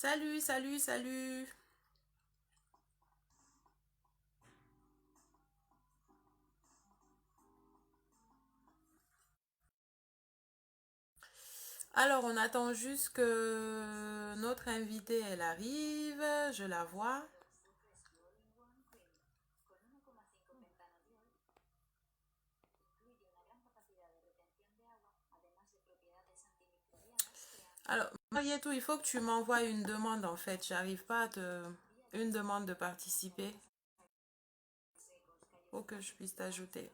Salut, salut, salut. Alors, on attend juste que notre invitée, elle arrive. Je la vois. Alors, Marietou, il faut que tu m'envoies une demande en fait. J'arrive pas à te... Une demande de participer. Faut que je puisse t'ajouter.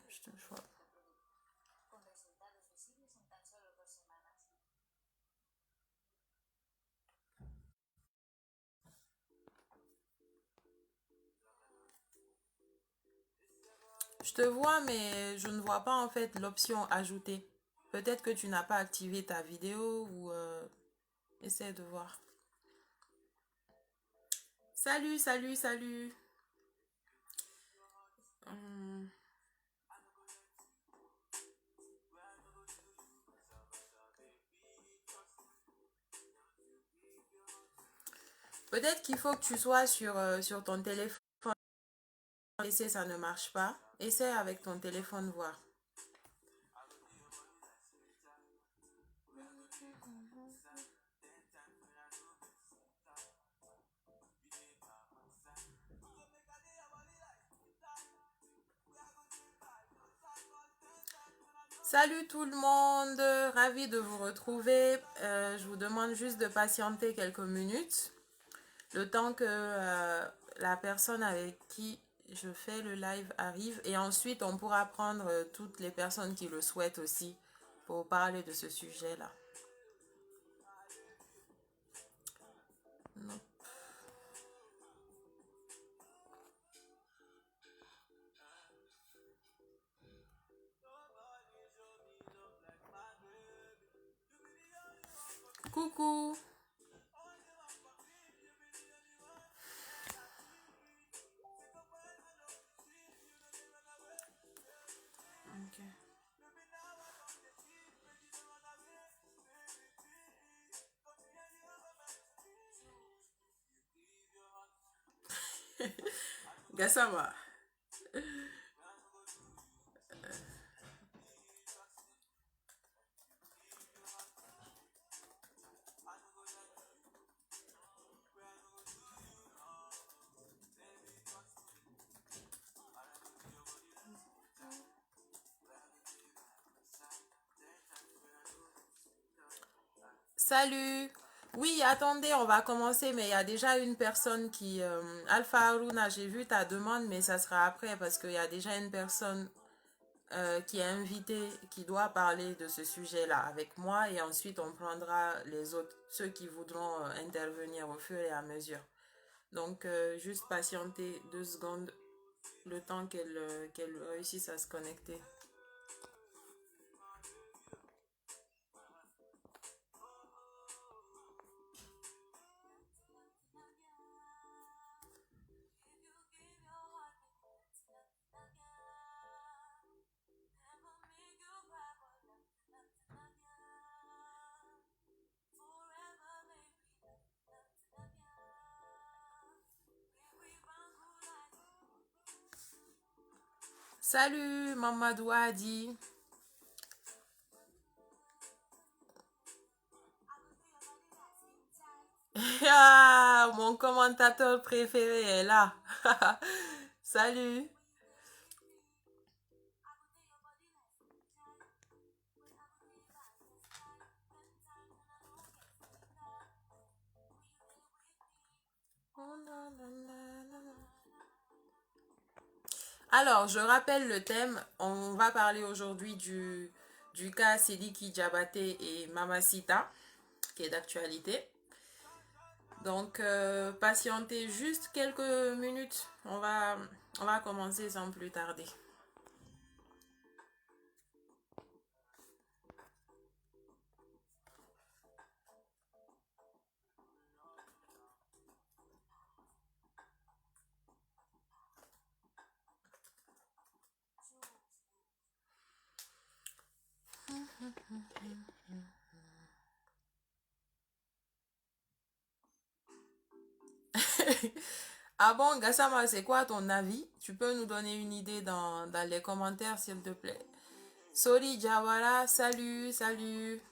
Je te vois, mais je ne vois pas en fait l'option ajouter. Peut-être que tu n'as pas activé ta vidéo ou... essaie de voir. Salut, salut, salut. Hum, Peut-être qu'il faut que tu sois sur ton téléphone. Essaie, ça ne marche pas. Essaie avec ton téléphone voir. Salut tout le monde, ravi de vous retrouver. Je vous demande juste de patienter quelques minutes, le temps que la personne avec qui je fais le live arrive. Et ensuite, on pourra prendre toutes les personnes qui le souhaitent aussi pour parler de ce sujet-là. Non. Coucou. Gassama. Salut. Oui, attendez, on va commencer, mais il y a déjà une personne qui... Alpha Aruna, j'ai vu ta demande, mais ça sera après parce qu'il y a déjà une personne qui est invitée, qui doit parler de ce sujet-là avec moi, et ensuite on prendra les autres, ceux qui voudront intervenir au fur et à mesure. Donc, juste patienter 2 secondes, le temps qu'elle réussisse à se connecter. Salut, Mamadou Adi. Ah, mon commentateur préféré est là. Salut. Alors, je rappelle le thème. On va parler aujourd'hui du cas Sidiki Diabaté et Mamacita, qui est d'actualité. Donc, patientez juste quelques minutes. On va commencer sans plus tarder. Ah bon, Gassama, c'est quoi ton avis? Tu peux nous donner une idée dans les commentaires, s'il te plaît. Sori Jawara, salut, salut.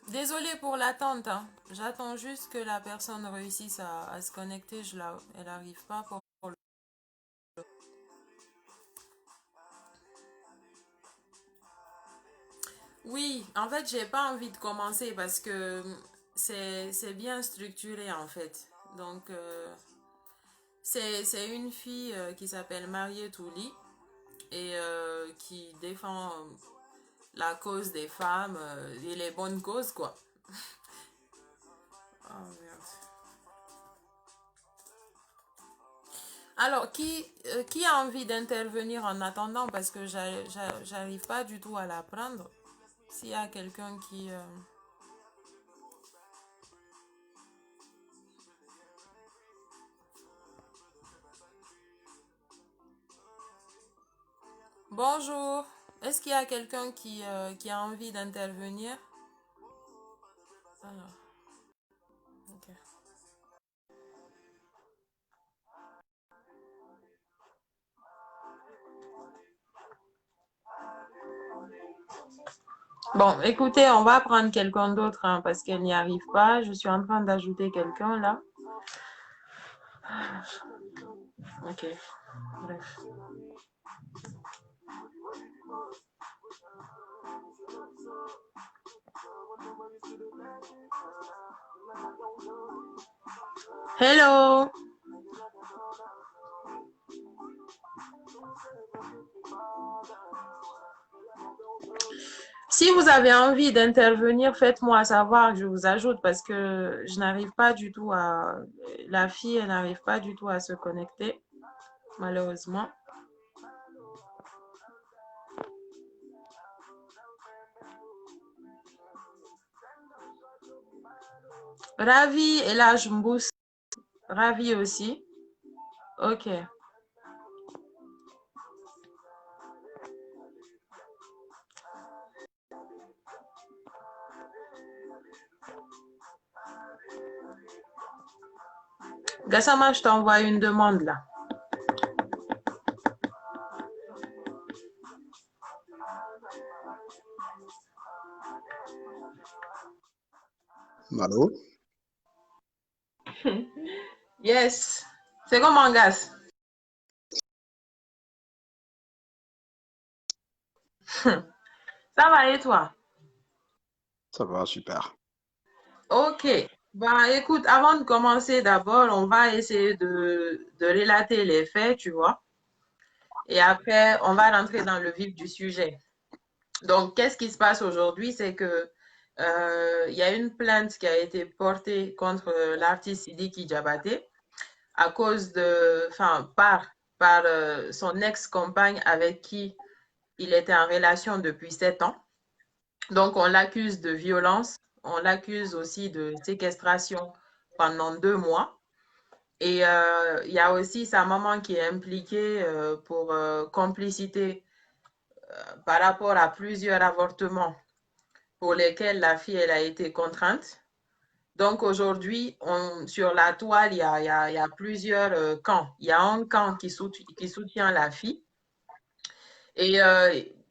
Désolée pour l'attente, hein. J'attends juste que la personne réussisse à se connecter. Elle n'arrive pas pour le... Oui, en fait, j'ai pas envie de commencer parce que c'est bien structuré en fait. Donc, c'est une fille qui s'appelle Mariée Touli et qui défend la cause des femmes et les bonnes causes, quoi. Oh, merde. Alors, qui a envie d'intervenir en attendant parce que j'arrive pas du tout à la prendre. S'il y a quelqu'un qui... Bonjour. Est-ce qu'il y a quelqu'un qui a envie d'intervenir? Alors, ok. Bon, écoutez, on va prendre quelqu'un d'autre hein, parce qu'elle n'y arrive pas. Je suis en train d'ajouter quelqu'un là. Ok, bref. Hello. Si vous avez envie d'intervenir, faites-moi savoir que je vous ajoute parce que je n'arrive pas du tout à... La fille, elle n'arrive pas du tout à se connecter, malheureusement. Ravi, et là, je me booste. Ravi aussi. Ok. Gassama, je t'envoie une demande là. Allô? Yes. C'est comment, Gas? Ça va et toi? Ça va, super. Ok. Bah, écoute, avant de commencer, d'abord, on va essayer de relater les faits, tu vois. Et après, on va rentrer dans le vif du sujet. Donc, qu'est-ce qui se passe aujourd'hui? C'est que il y a une plainte qui a été portée contre l'artiste Sidiki Diabaté à cause de, enfin, par son ex-compagne avec qui il était en relation depuis 7 ans. Donc, on l'accuse de violence, on l'accuse aussi de séquestration pendant 2 mois. Et il y a aussi sa maman qui est impliquée pour complicité par rapport à plusieurs avortements pour lesquels la fille elle a été contrainte. Donc aujourd'hui, sur la toile, il y a plusieurs camps. Il y a un camp qui soutient la fille et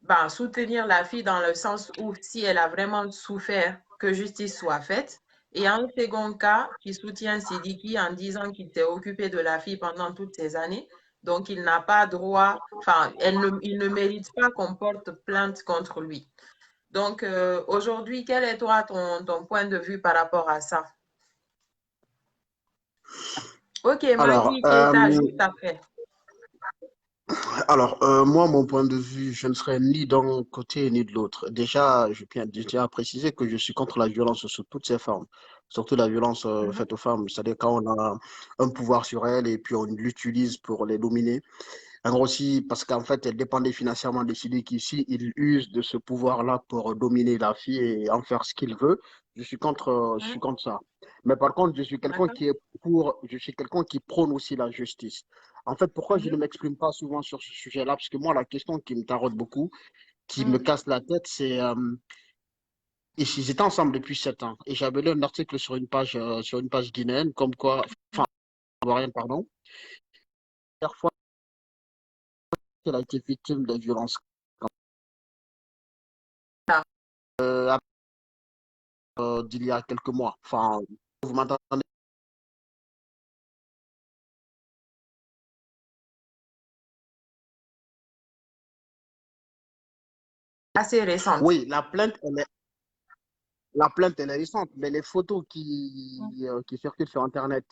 ben, soutenir la fille dans le sens où si elle a vraiment souffert, que justice soit faite. Et en second cas, qui soutient Sidiki en disant qu'il s'est occupé de la fille pendant toutes ces années. Donc, il n'a pas droit, enfin, il ne mérite pas qu'on porte plainte contre lui. Donc, aujourd'hui, quel est toi ton point de vue par rapport à ça? Ok, Alors, Maggie Keita, juste après. moi, mon point de vue, je ne serais ni d'un côté ni de l'autre. Déjà, je tiens à préciser que je suis contre la violence sous toutes ses formes, surtout la violence Mhm, faite aux femmes, c'est-à-dire quand on a un pouvoir sur elles et puis on l'utilise pour les dominer. En gros, aussi, parce qu'en fait, elle dépendait financièrement des décider qu'ici, il use de ce pouvoir-là pour dominer la fille et en faire ce qu'il veut. Je suis mhm, contre ça. Mais par contre, d'accord. je suis quelqu'un qui prône aussi la justice. En fait, pourquoi je ne Mhm, m'exprime pas souvent sur ce sujet-là? Parce que moi, la question qui me taraude beaucoup, qui me mhm. casse la tête, c'est, ici, ils étaient ensemble depuis 7 ans et j'avais lu un article sur une page guinéenne, comme quoi, ivoirienne, pardon, la dernière fois qu'elle a été victime de violences Ah, euh, d'il y a quelques mois. Enfin, vous m'entendez? assez récente. Oui, la plainte, elle est récente, mais les photos qui circulent sur Internet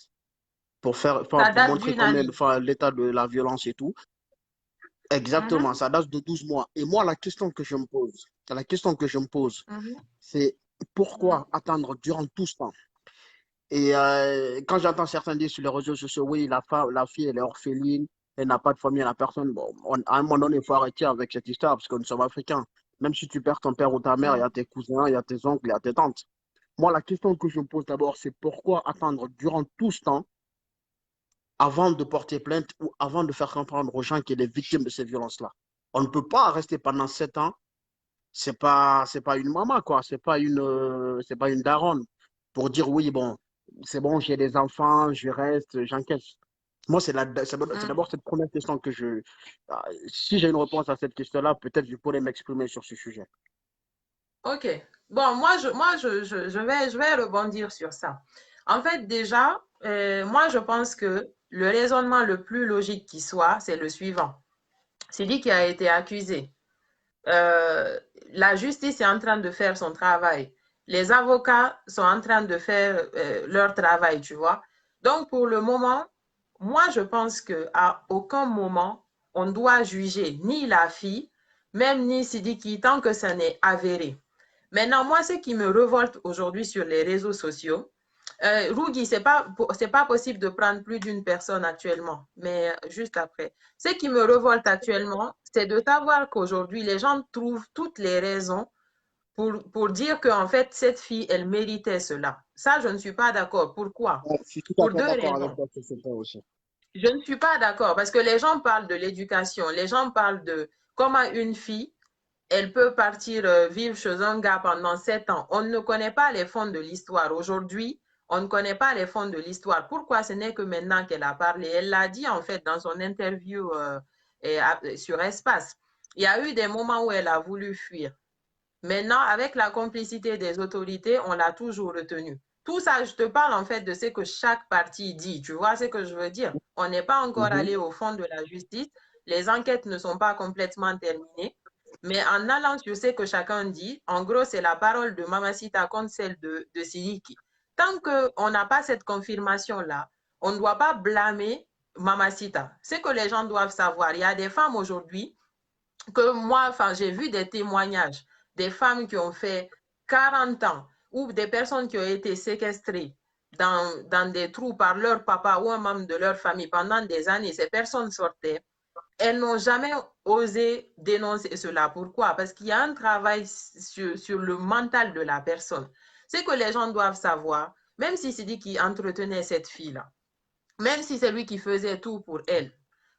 enfin, Ça pour date montrer d'une combien, année. enfin, l'état de la violence et tout, exactement, Mhm, ça date de 12 mois. Et moi, la question que je me pose, mhm, c'est mhm. pourquoi attendre durant tout ce temps? Et quand j'entends certains dire sur les réseaux sociaux, oui, la fille, elle est orpheline, elle n'a pas de famille, elle n'a personne. Bon, à un moment donné, il faut arrêter avec cette histoire parce que nous sommes africains. Même si tu perds ton père ou ta mère, il y a Mhm. tes cousins, il y a tes oncles, il y a tes tantes. Moi, la question que je me pose d'abord, c'est pourquoi attendre durant tout ce temps avant de porter plainte ou avant de faire comprendre aux gens qu'il est victime de ces violences-là? On ne peut pas rester pendant 7 ans. C'est pas une maman, quoi. C'est pas une daronne pour dire oui, bon, c'est bon, j'ai des enfants, je reste, j'encaisse. Moi, c'est Mhm. d'abord cette première question que si j'ai une réponse à cette question-là, peut-être je pourrais m'exprimer sur ce sujet. Ok. Bon, je vais rebondir sur ça. En fait, déjà, moi, je pense que le raisonnement le plus logique qui soit, c'est le suivant. C'est lui qui a été accusé. Euh, la justice est en train de faire son travail. Les avocats sont en train de faire leur travail, tu vois. Donc, pour le moment, moi, je pense qu'à aucun moment, on doit juger ni la fille, même ni Sidiki, tant que ça n'est avéré. Maintenant, moi, ce qui me révolte aujourd'hui sur les réseaux sociaux, Rugi, c'est pas possible de prendre plus d'une personne actuellement, mais juste après. Ce qui me révolte actuellement, c'est de savoir qu'aujourd'hui, les gens trouvent toutes les raisons pour dire qu'en fait, cette fille, elle méritait cela. Ça, je ne suis pas d'accord. Pourquoi? Ouais, je suis tout à Pour fait deux d'accord avec raisons. toi sur ce point aussi. Je ne suis pas d'accord parce que les gens parlent de l'éducation, les gens parlent de comment une fille, elle peut partir vivre chez un gars pendant 7 ans. On ne connaît pas les fonds de l'histoire. Aujourd'hui, on ne connaît pas les fonds de l'histoire. Pourquoi ce n'est que maintenant qu'elle a parlé? Elle l'a dit en fait dans son interview sur Espace. Il y a eu des moments où elle a voulu fuir. Maintenant, avec la complicité des autorités, on l'a toujours retenue. Tout ça, je te parle en fait de ce que chaque partie dit. Tu vois ce que je veux dire? On n'est pas encore Mhm. allé au fond de la justice. Les enquêtes ne sont pas complètement terminées. Mais en allant sur ce que chacun dit, en gros, c'est la parole de Mamacita contre celle de Siliki. Tant qu'on n'a pas cette confirmation-là, on ne doit pas blâmer Mamacita. Ce que les gens doivent savoir, il y a des femmes aujourd'hui que moi, enfin, j'ai vu des témoignages des femmes qui ont fait 40 ans ou des personnes qui ont été séquestrées dans des trous par leur papa ou un membre de leur famille pendant des années. Ces personnes sortaient. Elles n'ont jamais osé dénoncer cela. Pourquoi? Parce qu'il y a un travail sur le mental de la personne. C'est que les gens doivent savoir, même si c'est dit qu'il entretenait cette fille-là, même si c'est lui qui faisait tout pour elle,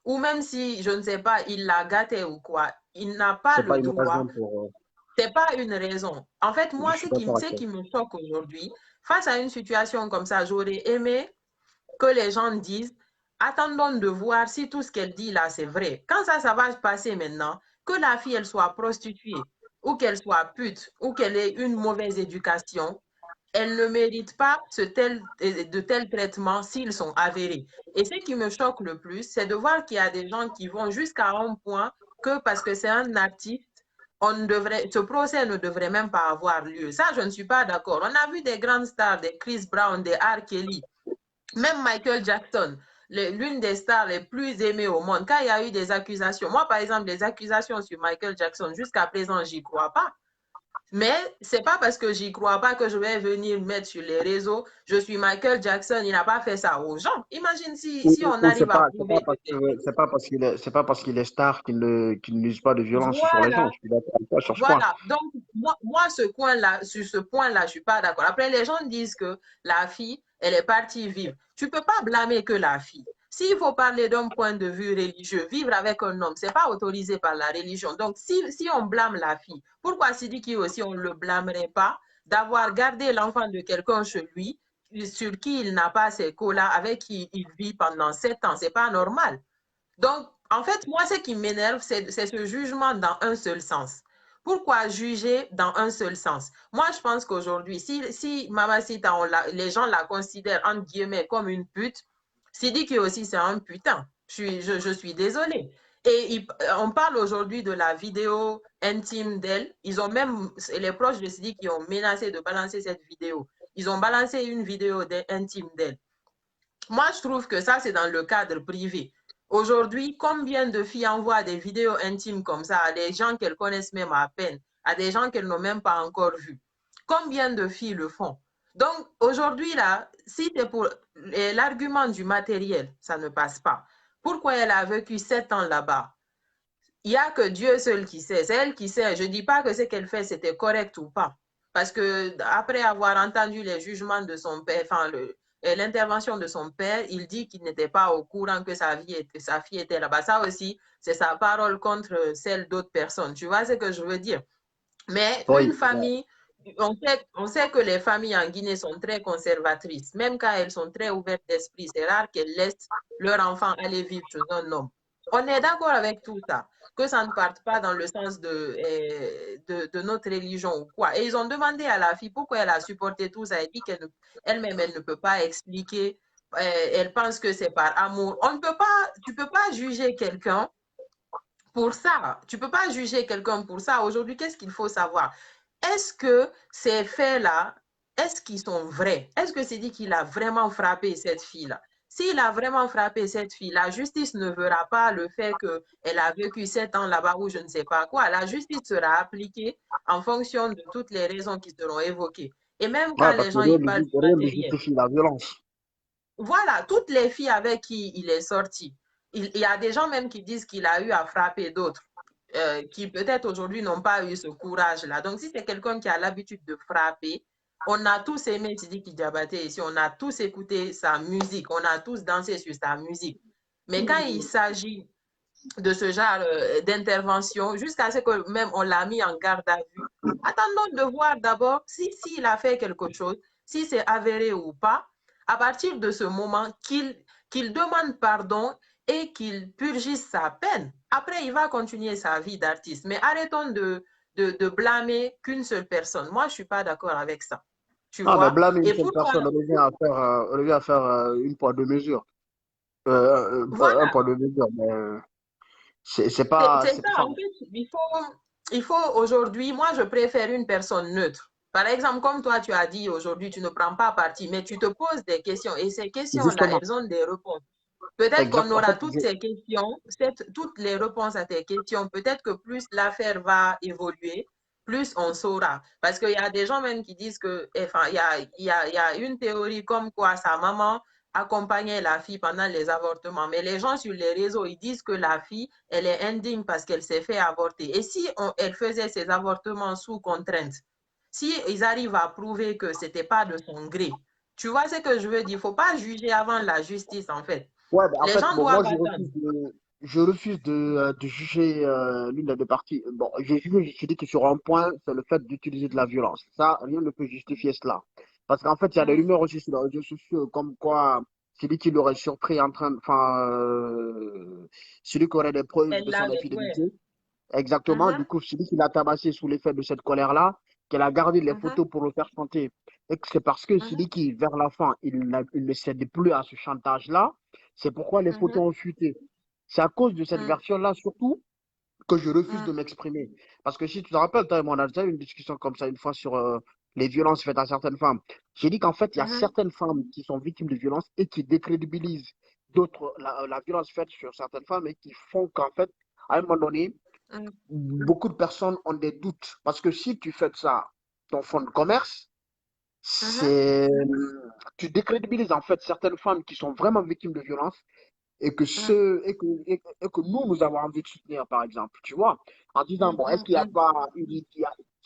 ou même si, je ne sais pas, il la gâtait ou quoi, il n'a pas C'est pas le une droit. raison pour. C'est pas une raison. En fait, Je moi, suis d'accord avec ce toi. qui me choque aujourd'hui, face à une situation comme ça, j'aurais aimé que les gens disent, attendons de voir si tout ce qu'elle dit là, c'est vrai. Quand ça va se passer maintenant, que la fille, elle soit prostituée, ou qu'elle soit pute, ou qu'elle ait une mauvaise éducation, elle ne mérite pas de tels traitements s'ils sont avérés. Et ce qui me choque le plus, c'est de voir qu'il y a des gens qui vont jusqu'à un point que parce que c'est un artiste, ce procès ne devrait même pas avoir lieu. Ça, je ne suis pas d'accord. On a vu des grandes stars, des Chris Brown, des R. Kelly, même Michael Jackson, l'une des stars les plus aimées au monde, quand il y a eu des accusations, moi par exemple, les accusations sur Michael Jackson, jusqu'à présent, j'y crois pas. Mais c'est pas parce que j'y crois pas que je vais venir mettre sur les réseaux, je suis Michael Jackson, il n'a pas fait ça aux gens. Imagine si on Ou arrive à prouver que c'est lui. c'est pas parce qu'il est star qu'il n'use pas de violence sur les gens. Voilà, Je suis d'accord avec toi sur ce point. voilà. Donc, moi sur ce point-là, je suis pas d'accord. Après, les gens disent que la fille, elle est partie vivre. Tu peux pas blâmer que la fille. S'il faut parler d'un point de vue religieux, vivre avec un homme, c'est pas autorisé par la religion. Donc, si on blâme la fille, pourquoi Sidiki aussi, on ne le blâmerait pas d'avoir gardé l'enfant de quelqu'un chez lui, sur qui il n'a pas ses colas, avec qui il vit pendant 7 ans? C'est pas normal. Donc, en fait, moi, ce qui m'énerve, c'est ce jugement dans un seul sens. Pourquoi juger dans un seul sens? Moi, je pense qu'aujourd'hui, si Mamacita, les gens la considèrent, entre guillemets, comme une pute, Sidiki aussi, c'est un putain. Je suis désolée. Et on parle aujourd'hui de la vidéo intime d'elle. Ils ont même, les proches de Sidiki qui ont menacé de balancer cette vidéo. Ils ont balancé une vidéo intime d'elle. Moi, je trouve que ça, c'est dans le cadre privé. Aujourd'hui, combien de filles envoient des vidéos intimes comme ça à des gens qu'elles connaissent même à peine, à des gens qu'elles n'ont même pas encore vus? Combien de filles le font? Donc, aujourd'hui, là, si c'est pour l'argument du matériel, ça ne passe pas. Pourquoi elle a vécu 7 ans là-bas? Il n'y a que Dieu seul qui sait. C'est elle qui sait. Je ne dis pas que ce qu'elle fait, c'était correct ou pas. Parce que après avoir entendu les jugements de son père, enfin, l'intervention de son père, il dit qu'il n'était pas au courant que sa fille était là-bas. Ça aussi, c'est sa parole contre celle d'autres personnes. Tu vois ce que je veux dire? Mais une Oui, famille, on sait que les familles en Guinée sont très conservatrices. Même quand elles sont très ouvertes d'esprit, c'est rare qu'elles laissent leur enfant aller vivre chez un homme. On est d'accord avec tout ça, que ça ne parte pas dans le sens de notre religion ou quoi. Et ils ont demandé à la fille pourquoi elle a supporté tout ça. Elle dit qu'elle-même, elle ne peut pas expliquer. Elle pense que c'est par amour. Tu peux pas juger quelqu'un pour ça. Tu ne peux pas juger quelqu'un pour ça. Aujourd'hui, qu'est-ce qu'il faut savoir? Est-ce que ces faits-là, est-ce qu'ils sont vrais? Est-ce que c'est dit qu'il a vraiment frappé cette fille-là? S'il a vraiment frappé cette fille, la justice ne verra pas le fait qu'elle a vécu 7 ans là-bas ou je ne sais pas quoi. La justice sera appliquée en fonction de toutes les raisons qui seront évoquées. Et même quand ouais, parce les que gens y parlent du rien ne matériel, justifie la violence. voilà, toutes les filles avec qui il est sorti, il y a des gens même qui disent qu'il a eu à frapper d'autres, qui peut-être aujourd'hui n'ont pas eu ce courage-là. Donc, si c'est quelqu'un qui a l'habitude de frapper, on a tous aimé Sidiki Diabaté ici, on a tous écouté sa musique, on a tous dansé sur sa musique. Mais quand il s'agit de ce genre d'intervention, jusqu'à ce que même on l'a mis en garde à vue, attendons de voir d'abord s'il a fait quelque chose, si c'est avéré ou pas, à partir de ce moment qu'il demande pardon et qu'il purgisse sa peine. Après, il va continuer sa vie d'artiste. Mais arrêtons de blâmer qu'une seule personne. Moi, je ne suis pas d'accord avec ça. Tu Ah, mais vois? blâmer une Et seule pourquoi? personne revient à faire une poids de mesure. Un Voilà. poids de mesure, mais C'est c'est ça, pas. en fait, il faut aujourd'hui, moi je préfère une personne neutre. Par exemple, comme toi tu as dit aujourd'hui, tu ne prends pas parti, mais tu te poses des questions et ces questions-là, Justement, elles ont des réponses. Peut-être qu'on exact. En aura fait, toutes ces questions, toutes les réponses à tes questions. Peut-être que plus l'affaire va évoluer, plus on saura. Parce qu'il y a des gens même qui disent que, enfin, il y a une théorie comme quoi sa maman accompagnait la fille pendant les avortements. Mais les gens sur les réseaux, ils disent que la fille, elle est indigne parce qu'elle s'est fait avorter. Et si elle faisait ses avortements sous contrainte, si ils arrivent à prouver que c'était pas de son gré, tu vois ce que je veux dire? Il ne faut pas juger avant la justice, en fait. ouais, mais en Les fait, gens bon, doivent attendre. je refuse de juger l'une des deux parties. Bon, je dis que sur un point, c'est le fait d'utiliser de la violence. Ça, rien ne peut justifier cela. Parce qu'en fait, il y a des rumeurs aussi sur les réseaux sociaux comme quoi celui qui l'aurait surpris en train, enfin, celui qui aurait des preuves Elle de son l'avait, ouais. infidélité, Exactement. Du Mhm, coup, Sidi, il a tabassé sous l'effet de cette colère-là, qu'elle a gardé les mhm, photos pour le faire chanter. Et que c'est parce que mhm, Sidi, vers la fin, il ne cède plus à ce chantage-là. C'est pourquoi les mhm, photos ont fuité. C'est à cause de cette mhm, version-là, surtout, que je refuse mhm, de m'exprimer. Parce que si tu te rappelles, toi et moi, on a déjà eu une discussion comme ça une fois sur les violences faites à certaines femmes. J'ai dit qu'en fait, il y a mhm, certaines femmes qui sont victimes de violences et qui décrédibilisent d'autres, la violence faite sur certaines femmes et qui font qu'en fait, à un moment donné, mhm, beaucoup de personnes ont des doutes. Parce que si tu fais de ça ton fonds de commerce, mhm, c'est, tu décrédibilises en fait certaines femmes qui sont vraiment victimes de violences mhm, et que nous, nous avons envie de soutenir, par exemple, tu vois, en disant, mhm, bon, est-ce mhm, qu'il n'y a mhm, pas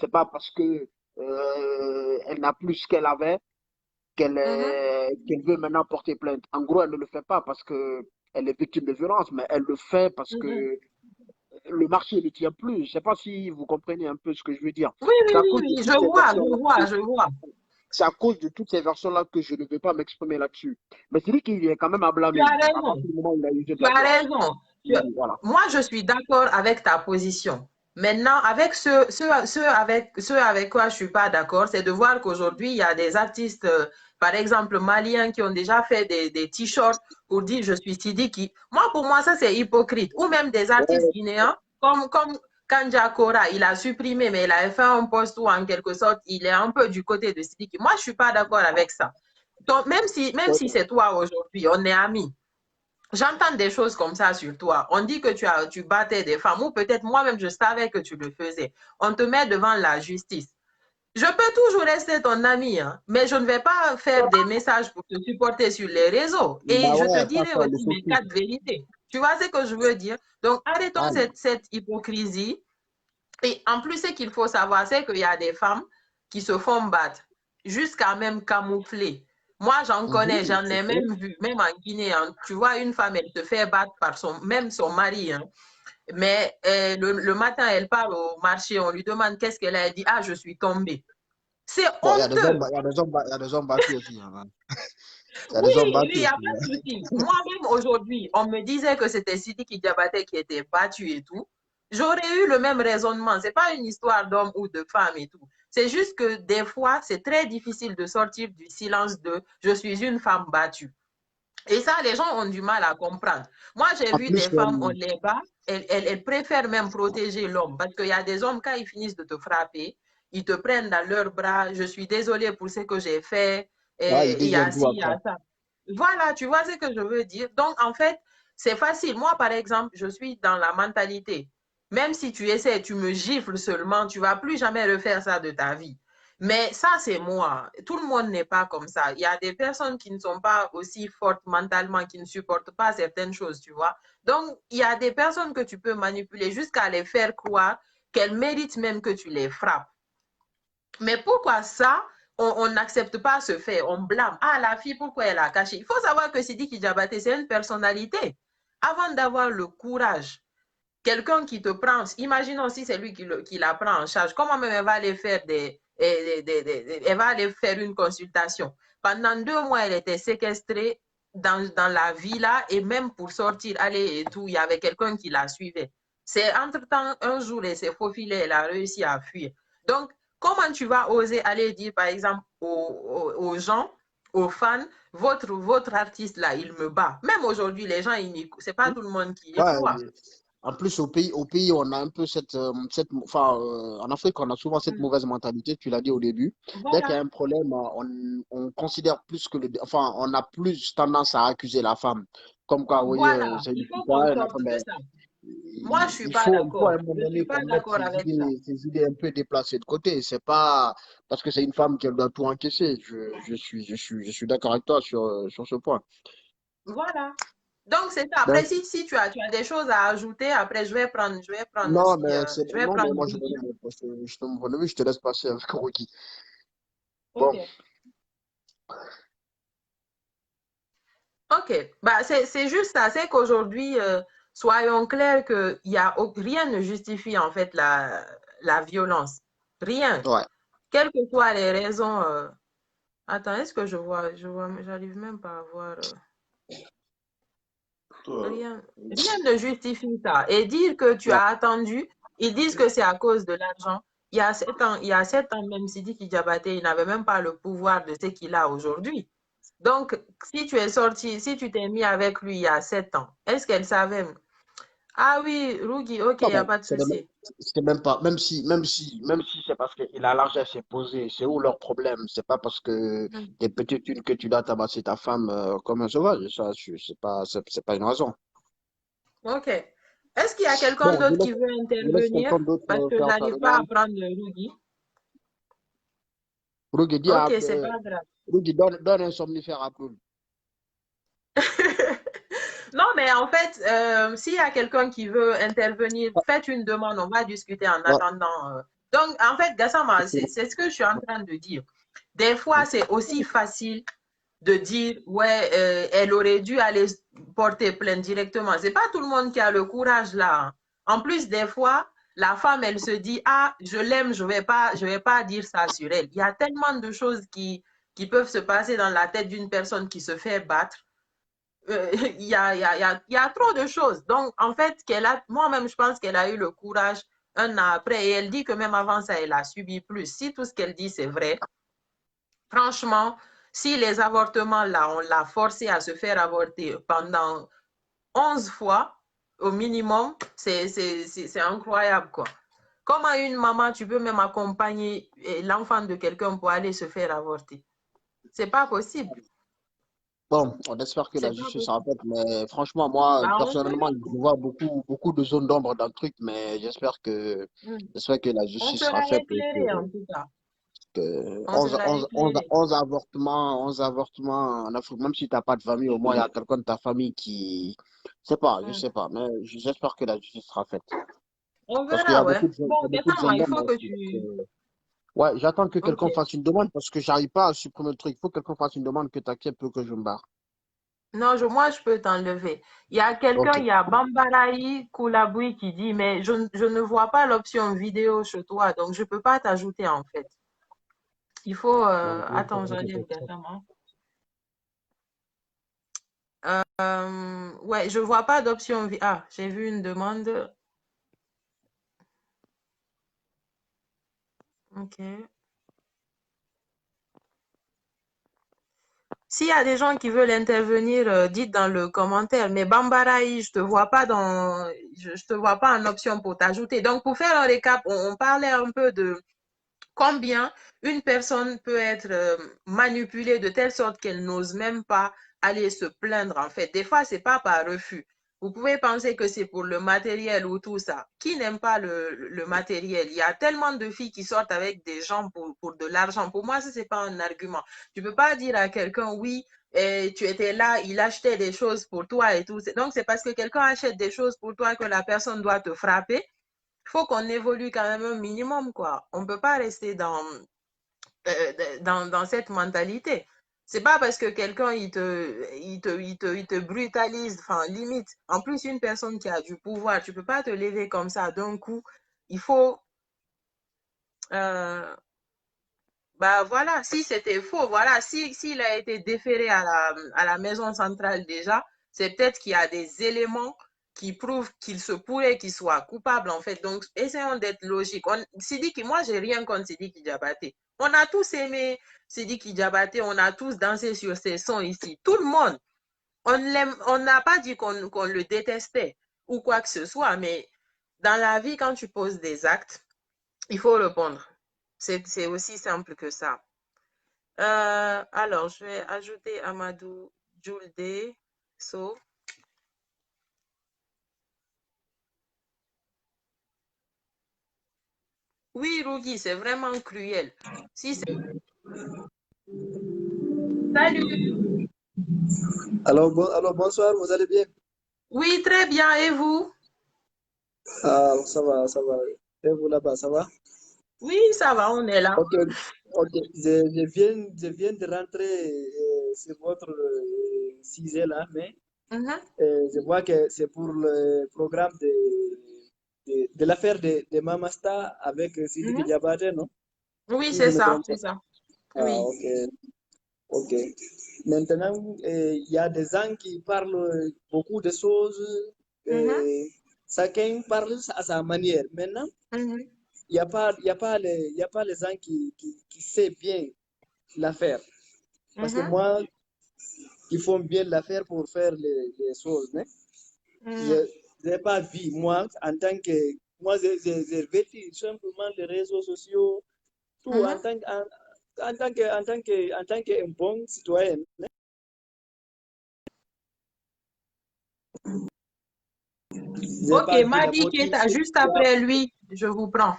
c'est pas parce que elle n'a plus ce qu'elle avait mhm, qu'elle veut maintenant porter plainte. En gros, elle ne le fait pas parce que elle est victime de violence, mais elle le fait parce mhm. que le marché ne tient plus. Je ne sais pas si vous comprenez un peu ce que je veux dire. Oui, oui, C'est à oui, cause de oui, je toutes ces vois, je versions-là vois, je vois. c'est à cause de toutes ces versions-là que je ne vais pas m'exprimer là-dessus. Mais c'est lui qui est quand même à Tu blâmer as à raison. partir du moment où il a usé de Tu la as violence. raison. Voilà. Moi, je suis d'accord avec ta position. Maintenant, avec ceux avec quoi je suis pas d'accord, c'est de voir qu'aujourd'hui, il y a des artistes, par exemple, maliens, qui ont déjà fait des t-shirts pour dire je suis Sidiki. Moi, pour moi, ça, c'est hypocrite. Ou même des artistes Ouais, guinéens, comme Kanja Kora, il a supprimé, mais il a fait un post où, en quelque sorte, il est un peu du côté de Sidiki. Moi, je suis pas d'accord avec ça. Donc, même ouais, si c'est toi aujourd'hui, on est amis. J'entends des choses comme ça sur toi. On dit que tu battais des femmes, ou peut-être moi-même je savais que tu le faisais. On te met devant la justice. Je peux toujours rester ton ami, hein, mais je ne vais pas faire des messages pour te supporter sur les réseaux. Et bah je te ouais, ça, dirai ça, le aussi mes souci. quatre vérités. Tu vois ce que je veux dire? Donc, arrêtons Ouais. cette hypocrisie. Et en plus, ce qu'il faut savoir, c'est qu'il y a des femmes qui se font battre, jusqu'à même camoufler. Moi, j'en connais, Mhm, j'en c'est ai sûr. même vu, même en Guinée. Hein, tu vois, une femme, elle se fait battre par même son mari. Hein, mais le matin, elle part au marché, on lui demande qu'est-ce qu'elle a. Elle dit, ah, je suis tombée. C'est Bon, il y a des hommes, honteux. il y a des hommes, il y a des hommes battus aussi, hein. Il y a Oui, des hommes oui, il battus n'y a aussi. pas de souci. Moi-même, aujourd'hui, on me disait que c'était Sidiki Diabaté qui était battu et tout. J'aurais eu le même raisonnement. C'est pas une histoire d'homme ou de femme et tout. C'est juste que des fois, c'est très difficile de sortir du silence de je suis une femme battue. Et ça, les gens ont du mal à comprendre. Moi, j'ai En vu plus, des femmes, on les bat, elles préfèrent même protéger l'homme. Parce qu'il y a des hommes, quand ils finissent de te frapper, ils te prennent dans leurs bras. Je suis désolée pour ce que j'ai fait. ouais, ils Et il y a deviennent tout ci, il y après. a ça. Voilà, tu vois ce que je veux dire. Donc, en fait, c'est facile. Moi, par exemple, je suis dans la mentalité. Même si tu essaies, tu me gifles seulement, tu vas plus jamais refaire ça de ta vie. Mais ça, c'est moi. Tout le monde n'est pas comme ça. Il y a des personnes qui ne sont pas aussi fortes mentalement, qui ne supportent pas certaines choses, tu vois. Donc, il y a des personnes que tu peux manipuler jusqu'à les faire croire qu'elles méritent même que tu les frappes. Mais pourquoi ça, on n'accepte pas ce fait, on blâme. Ah, la fille, pourquoi elle a caché? Il faut savoir que Sidiki Diabaté, c'est une personnalité. Avant d'avoir le courage, quelqu'un qui te prend, imaginons si c'est lui qui la prend en charge, comment même elle va aller faire elle va aller faire une consultation. Pendant 2 mois, elle était séquestrée dans la villa et même pour sortir, aller et tout, il y avait quelqu'un qui la suivait. C'est entre-temps, un jour, elle s'est faufilée, elle a réussi à fuir. Donc, comment tu vas oser aller dire, par exemple, aux gens, aux fans, votre artiste là, il me bat. Même aujourd'hui, les gens, c'est pas tout le monde qui y Ouais, croit. en plus, au pays, on a un peu enfin, en Afrique, on a souvent cette Mm. mauvaise mentalité, tu l'as dit au début. Dès qu'il y Voilà, a un problème, on considère plus que enfin, on a plus tendance à accuser la femme. Comme quoi, oui, voilà. c'est une Il faut qu'on femme, la sorte femme, de mais ça. Moi, je suis pas il faut à un d'accord. moment Je suis donné pas qu'on mette d'accord avec ça. ces idées un peu déplacées de côté. C'est pas parce que c'est une femme qu'elle doit tout encaisser. Je suis d'accord avec toi sur ce point. Voilà. Donc, c'est ça. Après, Ben, si tu as des choses à ajouter, après, je vais prendre non, aussi, mais c'est, je vais non, mais prendre moi, Vicky. je te laisse passer avec Rocky. OK. Bon, OK. Bah, c'est juste ça. C'est qu'aujourd'hui, soyons clairs que rien ne justifie, en fait, la violence. Rien. ouais. Quelles que soient les raisons. Attends, est-ce que j'arrive même pas à voir. Rien ne justifie ça. Et dire que tu Ouais. as attendu, Ils disent que c'est à cause de l'argent. Il y a 7 ans même, Sidiki Diabaté, il n'avait même pas le pouvoir de ce qu'il a aujourd'hui. Donc, si tu es sorti, si tu t'es mis avec lui il y a 7 ans, est-ce qu'elle savait? Ah oui, Rugi, ok, il Non, n'y mais a pas de souci. c'est même pas, même si c'est parce qu'il a l'argent à s'est posé, c'est où leur problème? C'est pas parce que Mm. des petites thunes que tu dois tabasser ta femme comme un sauvage. Ça, c'est pas une raison. Ok. Est-ce qu'il y a quelqu'un Bon, d'autre qui veut je laisse intervenir? quelqu'un d'autre Parce que je faire sa n'arrive pas à demande. prendre le Rugi. Rugi, Ok, c'est pas grave. Rugi, donne un somnifère à Poul. Non, mais en fait, s'il y a quelqu'un qui veut intervenir, faites une demande, on va discuter en Ouais, attendant. Donc, en fait, Gassama, c'est c'est ce que je suis en train de dire. Des fois, c'est aussi facile de dire, ouais, elle aurait dû aller porter plainte directement. C'est pas tout le monde qui a le courage là, hein. En plus, des fois, la femme, elle se dit, ah, je l'aime, je vais pas dire ça sur elle. Il y a tellement de choses qui peuvent se passer dans la tête d'une personne qui se fait battre. Il y a trop de choses. Donc, en fait, moi-même, je pense qu'elle a eu le courage un an après. Et elle dit que même avant ça, elle a subi plus. Si tout ce qu'elle dit, c'est vrai, franchement, si les avortements, là, on l'a forcé à se faire avorter pendant 11 fois, au minimum, c'est incroyable, quoi. Comment une maman, tu peux même accompagner l'enfant de quelqu'un pour aller se faire avorter? C'est pas possible. bon, on espère que la C'est pas justice possible. sera faite, mais franchement, moi, Bah, on personnellement, verra. je vois beaucoup de zones d'ombre dans le truc, mais Mm. j'espère que la On justice sera sera faite et éclairé, en tout cas. que On sera éclairé. 11 avortements en Afrique, même si tu n'as pas de famille, au moins, il y a quelqu'un de ta famille qui, je Mm. sais pas, mais j'espère que la justice sera faite. On Parce qu'il y verra, a ouais. il y a Bon, beaucoup de décembre, zones il d'ombre faut que aussi. tu... Ouais, j'attends que quelqu'un Ok. fasse une demande parce que j'arrive pas à supprimer le truc. Il faut que quelqu'un fasse une demande que tu acceptes pour que je me barre. Non, moi, je peux t'enlever. Il y a Ok. quelqu'un, il y a Bambaraï Koulaboui qui dit, mais je ne vois pas l'option vidéo chez toi, donc je ne peux pas t'ajouter, en fait. Il faut... attends, j'enlève Gassama. Ouais, je ne vois pas d'option... Ah, j'ai vu une demande. Ok. S'il y a des gens qui veulent intervenir, dites dans le commentaire. Mais Bambaraï, je te vois pas en option pour t'ajouter. Donc, pour faire un récap, on parlait un peu de combien une personne peut être manipulée de telle sorte qu'elle n'ose même pas aller se plaindre, en fait. Des fois, c'est pas par refus. Vous pouvez penser que c'est pour le matériel ou tout ça. Qui n'aime pas le matériel? Il y a tellement de filles qui sortent avec des gens pour de l'argent. Pour moi, ça, c'est pas un argument. Tu peux pas dire à quelqu'un, oui, tu étais là, il achetait des choses pour toi et tout. Donc, c'est parce que quelqu'un achète des choses pour toi que la personne doit te frapper. Il faut qu'on évolue quand même un minimum, quoi. On ne peut pas rester dans cette mentalité. C'est pas parce que quelqu'un il te brutalise, enfin limite. En plus, une personne qui a du pouvoir, tu peux pas te lever comme ça d'un coup. Il faut, euh, bah voilà, si c'était faux, voilà, s'il a été déféré à la maison centrale déjà, c'est peut-être qu'il y a des éléments qui prouvent qu'il se pourrait qu'il soit coupable en fait. Donc, essayons d'être logiques. Sidiki, moi, j'ai rien contre Sidiki Diabaté. On a tous aimé Sidiki Diabaté, on a tous dansé sur ses sons ici. Tout le monde. On n'a pas dit qu'on le détestait ou quoi que ce soit, mais dans la vie, quand tu poses des actes, il faut répondre. C'est aussi simple que ça. Alors, je vais ajouter Amadou Julde. So. Oui, Rugi, c'est vraiment cruel. Si Salut! Alors bonsoir, vous allez bien? Oui, très bien. Et vous? Ah, ça va. Et vous là-bas, ça va? Oui, ça va, on est là. Ok, ok. Je viens de rentrer sur votre sujet là, mais Mhm, je vois que c'est pour le programme de l'affaire de Mamasta avec Sidiki mhm. Diabaté, non? Oui, Si je c'est me ça, trompe c'est pas. ça. Ah, Oui. ok, ok. Maintenant, il y a des gens qui parlent beaucoup de choses. Mhm, euh, chacun parle à sa manière. Maintenant, Mhm. il n'y a pas, y a pas les gens qui savent bien l'affaire. Parce que Mhm. moi, ils font bien l'affaire pour faire les choses. Né? Mhm. Je n'ai pas vu, moi, en tant que. Moi, j'ai vécu simplement les réseaux sociaux, tout Mhm. en tant qu'un bon citoyen. Je n'ai Ok, pas vu Madi d'abord une Keita, seule juste fois. après lui, je vous prends.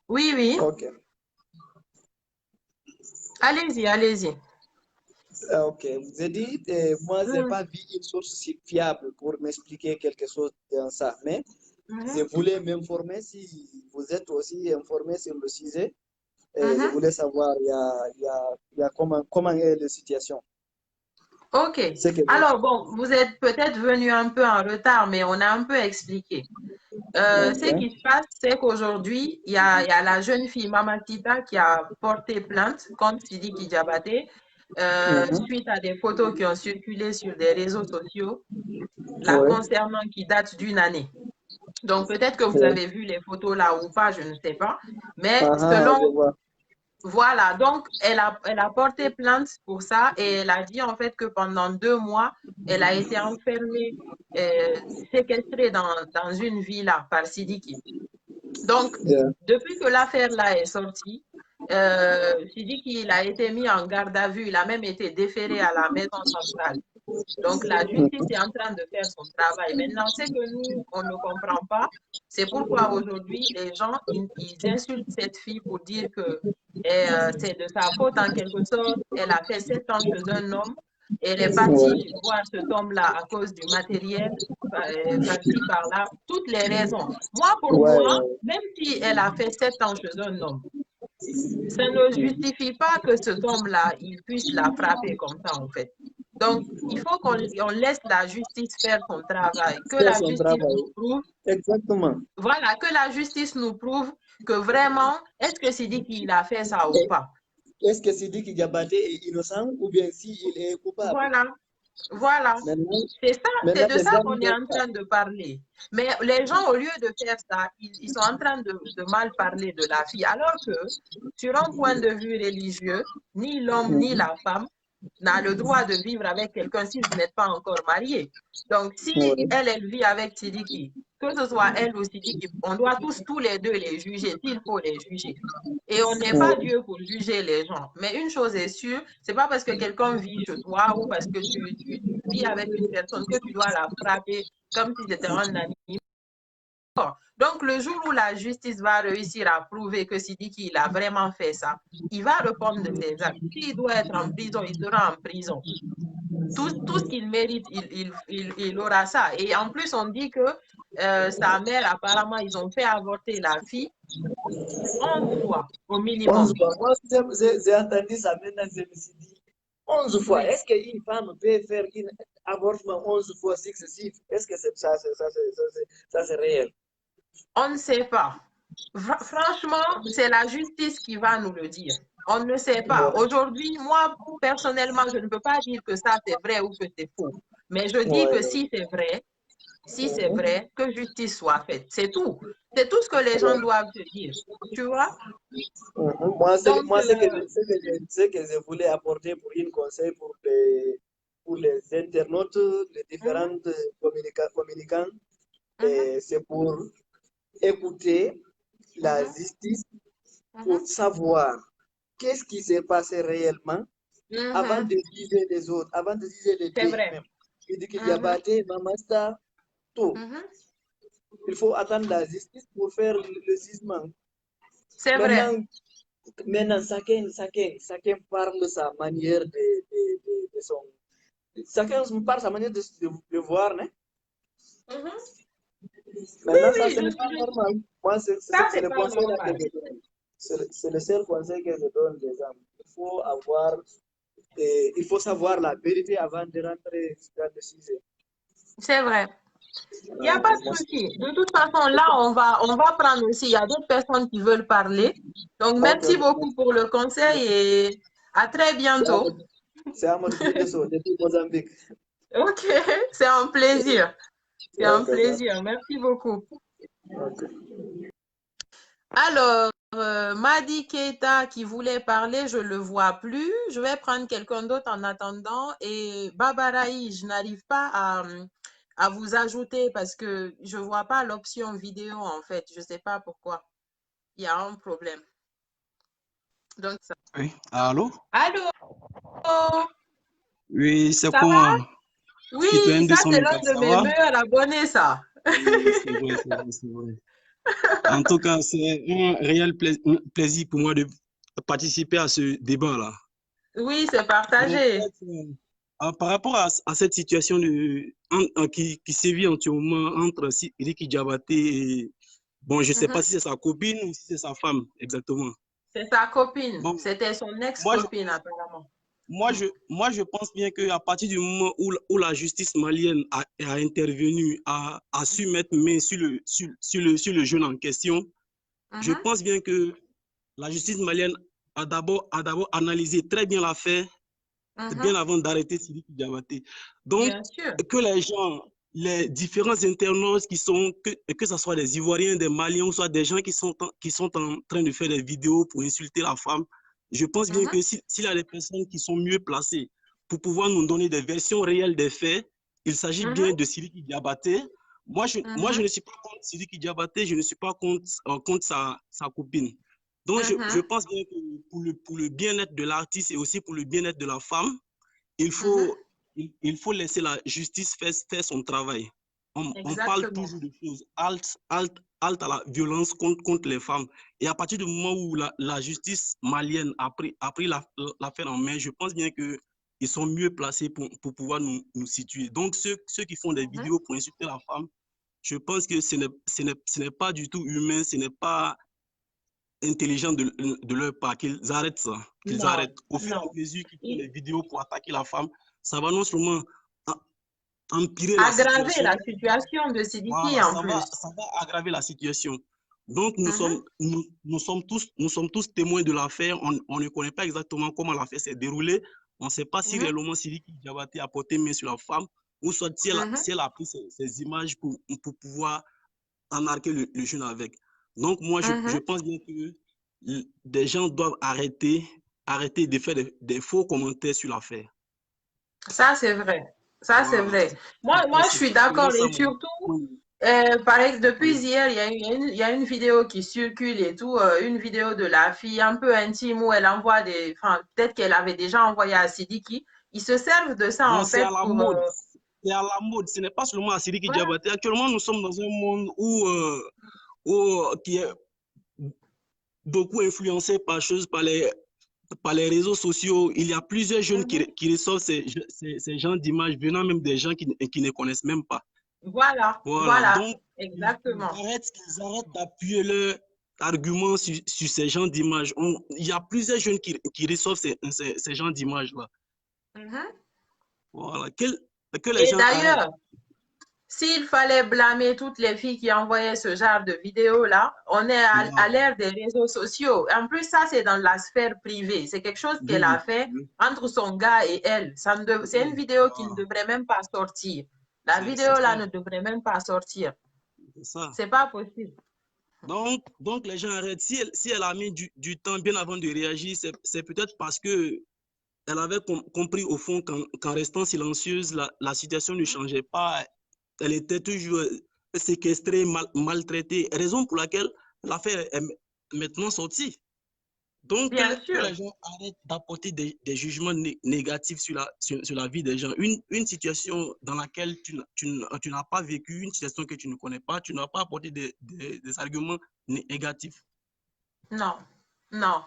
Oui, oui. Ok. Allez-y, allez-y. Ok. J'ai dit, moi, je n'ai Mhm. pas vu une source si fiable pour m'expliquer quelque chose dans ça. Mais je Mhm. voulais m'informer si vous êtes aussi informé sur le sujet. Je Mhm. voulais savoir il y a comment est la situation. Ok. C'est que, Alors, bon, vous êtes peut-être venu un peu en retard, mais on a un peu expliqué. Ce ok. qui se passe, c'est qu'aujourd'hui, il y a la jeune fille Mamacita qui a porté plainte contre Sidiki Diabaté Mhm. suite à des photos qui ont circulé sur des réseaux sociaux la Oui. concernant qui datent d'une année. Donc, peut-être que vous Oui. avez vu les photos là ou pas, je ne sais pas. Mais Je selon vois. voilà, donc elle a porté plainte pour ça et elle a dit en fait que pendant 2 mois, elle a été enfermée, séquestrée dans une villa par Sidiki. Donc, Yeah. depuis que l'affaire là est sortie, Sidiki il a été mis en garde à vue, il a même été déféré à la maison centrale. Donc, la justice est en train de faire son travail. Maintenant, ce que nous, on ne comprend pas, c'est pourquoi aujourd'hui, les gens, ils insultent cette fille pour dire que c'est de sa faute en quelque sorte. Elle a fait 7 ans chez un homme. Elle est Ouais. partie voir cet homme-là à cause du matériel, par-ci, par-là. Toutes les raisons. Moi, pour Ouais, moi, ouais. même si elle a fait 7 ans chez un homme, ça ne justifie pas que cet homme-là, il puisse la frapper comme ça, en fait. Donc, il faut qu'on laisse la justice faire son travail, que Faire la son justice travail. nous prouve, Exactement. voilà, que la justice nous prouve que vraiment, est-ce que c'est dit qu'il a fait ça ou Et pas? est-ce que Sidi Diabaté est innocent ou bien s'il est coupable? Voilà, voilà. Maintenant, C'est ça, c'est maintenant de les ça gens qu'on ne est veulent en pas. train de parler. Mais les gens, au lieu de faire ça, ils sont en train de mal parler de la fille. Alors que, sur un point de vue religieux, ni l'homme ni Mhm. la femme n'a le droit de vivre avec quelqu'un si vous n'êtes pas encore marié. Donc, si Ouais. elle vit avec Sidiki, que ce soit elle ou Sidiki, on doit tous les deux les juger, s'il faut les juger. Et on n'est pas Ouais. Dieu pour juger les gens. Mais une chose est sûre, c'est pas parce que quelqu'un vit chez toi ou parce que tu vis avec une personne que tu dois la frapper comme si c'était un animal. Donc, le jour où la justice va réussir à prouver que Sidiki il a vraiment fait ça, il va répondre de ses actes. S'il doit être en prison, il sera en prison. Tout ce qu'il mérite, il aura ça. Et en plus, on dit que sa mère, apparemment, ils ont fait avorter la fille 11 fois au 11 minimum. fois. Moi, j'ai entendu ça maintenant, je me suis dit, 11 fois. Oui. Est-ce qu'une femme peut faire un avortement 11 fois successif? Est-ce que c'est ça, ça, c'est réel? On ne sait pas. Franchement, c'est la justice qui va nous le dire. On ne sait pas. Ouais. Aujourd'hui, moi, personnellement, je ne peux pas dire que ça c'est vrai ou que c'est faux. Mais je dis Ouais. que si c'est Mhm. vrai, que justice soit faite. C'est tout. C'est tout ce que les gens Ouais. doivent se dire. Tu vois? Mhm. Moi, Donc, ce que je voulais apporter pour un conseil pour les internautes, les mhm, différents communicants, mhm, c'est pour écouter la mhm, justice pour mhm, savoir qu'est-ce qui s'est passé réellement avant mhm. de juger les autres, avant de juger les C'est deux vrai. même. Il dit qu'il y a Mhm, battu, Mamasta, tout. mhm. Il faut attendre la justice pour faire le jugement. C'est vrai. Maintenant, maintenant chacun parle sa manière de son. Chacun parle sa manière de voir, né? Mhm. Oui, Maintenant, ça, oui, ce n'est pas normal. Moi, ça, c'est c'est le pas conseil là que normal. je donne. C'est le seul conseil que je donne des gens. Il faut savoir la vérité avant de rentrer dans le sujet. C'est vrai. Il n'y a pas de Moi, souci. De toute façon, là, on va prendre aussi. Il y a d'autres personnes qui veulent parler. Donc, ok, merci beaucoup pour le conseil et à très c'est bientôt. Amadou Diédioso, depuis Mozambique. OK, c'est un plaisir. C'est un Ok, plaisir. Merci beaucoup. ok. Alors, Madi Keita qui voulait parler, je ne le vois plus. Je vais prendre quelqu'un d'autre en attendant. Et Babaraï, je n'arrive pas à vous ajouter parce que je ne vois pas l'option vidéo en fait. Je ne sais pas pourquoi. Il y a un problème. Donc, ça. Oui, allô? Allô? Oui, c'est Ça va? comment? Oui, Citoyen ça c'est 224, l'un de ça mes va? meilleurs abonnés, ça. Oui, c'est vrai, c'est vrai, c'est vrai. En tout cas, c'est un réel plaisir pour moi de participer à ce débat-là. Oui, c'est En partagé. fait, par rapport à cette situation qui sévit en ce moment entre Ricky Diabaté et, bon, je ne sais pas Mhm. si c'est sa copine ou si c'est sa femme, exactement. C'est sa copine. Bon, C'était son moi, je ex-copine, apparemment. moi, je pense bien qu'à partir du moment où la justice malienne a intervenu, a su mettre main sur le jeune en question, je Mhm. pense bien que la justice malienne a d'abord analysé très bien l'affaire bien Mhm. avant d'arrêter Sidiki Diabaté. Donc, Bien sûr. que les gens, les différents internautes que ce soit des Ivoiriens, des Maliens, ou soit des gens qui sont en train de faire des vidéos pour insulter la femme, je pense bien Mhm. que s'il y a des personnes qui sont mieux placées pour pouvoir nous donner des versions réelles des faits, il s'agit bien Mhm. de Sidiki Diabaté. Moi, je Mhm. ne suis pas contre Sidiki Diabaté, je ne suis pas contre sa copine. Donc, je Mhm. pense bien que pour le bien-être de l'artiste et aussi pour le bien-être de la femme, il Mhm. faut, il faut laisser la justice faire son travail. On parle Exactement. toujours de choses, halte à la violence contre les femmes. Et à partir du moment où la justice malienne a pris l'affaire en main, je pense bien qu'ils sont mieux placés pour pouvoir nous situer. Donc, ceux qui font des Mhm. vidéos pour insulter la femme, je pense que ce n'est pas du tout humain, ce n'est pas intelligent de leur part, qu'ils arrêtent ça, qu'ils Non, arrêtent. Au fur et à non. mesure qu'ils font Il des vidéos pour attaquer la femme, ça va non seulement empirer la aggraver situation, la situation de Sidiki voilà, en ça va, plus. ça va aggraver la situation. Donc, nous Mhm. sommes, nous sommes tous témoins de l'affaire. On ne connaît pas exactement comment l'affaire s'est déroulée. On ne sait pas si Mhm. réellement Sidiki Diabaté a porté main sur la femme ou soit Mhm. si elle a pris ces images pour pouvoir embarquer le jeune avec. Donc, moi, je Mhm. pense bien que des gens doivent arrêter de faire des faux commentaires sur l'affaire. Ça, c'est vrai. Ça, c'est Voilà, vrai. Moi, je c'est suis tout simplement d'accord. ça Et mon surtout, point de vue. pareil, depuis Oui. hier, il y a une vidéo qui circule et tout, une vidéo de la fille un peu intime où elle envoie des, enfin, peut-être qu'elle avait déjà envoyé à Sidiki. Ils se servent de ça, Bon, en c'est à fait, la pour, mode. C'est à la mode. Ce n'est pas seulement à Sidiki voilà, Diabaté. Actuellement, nous sommes dans un monde qui est beaucoup influencé par les réseaux sociaux. Il y a plusieurs jeunes qui, mhm, qui reçoivent ces genres d'images venant même des gens qui ne connaissent même pas. voilà, Voilà. voilà, Donc, ils, ils exactement. arrêtent, qu'ils arrêtent d'appuyer leurs arguments sur ces genres d'images. Il y a plusieurs jeunes qui reçoivent ces genres d'images-là. Mhm. Voilà. Que les Et gens arrêtent. d'ailleurs, s'il fallait blâmer toutes les filles qui envoyaient ce genre de vidéos-là, on est à Voilà. l'ère des réseaux sociaux. En plus, ça, c'est dans la sphère privée. C'est quelque chose qu'elle a Oui, fait oui, entre son gars et elle. C'est une oui. vidéo qui ne Voilà. devrait même pas sortir. La C'est vidéo-là ça. ne devrait même pas sortir. C'est ça. C'est pas possible. Donc, les gens arrêtent. Si elle a mis du temps bien avant de réagir, c'est peut-être parce que elle avait compris au fond qu'en restant silencieuse, la situation ne changeait pas. Elle était toujours séquestrée, maltraitée, raison pour laquelle l'affaire est maintenant sortie. Donc, Bien que sûr. les gens arrêtent d'apporter des jugements négatifs sur la vie des gens. Une situation dans laquelle tu n'as pas vécu, une situation que tu ne connais pas, tu n'as pas apporté des arguments négatifs. Non, non.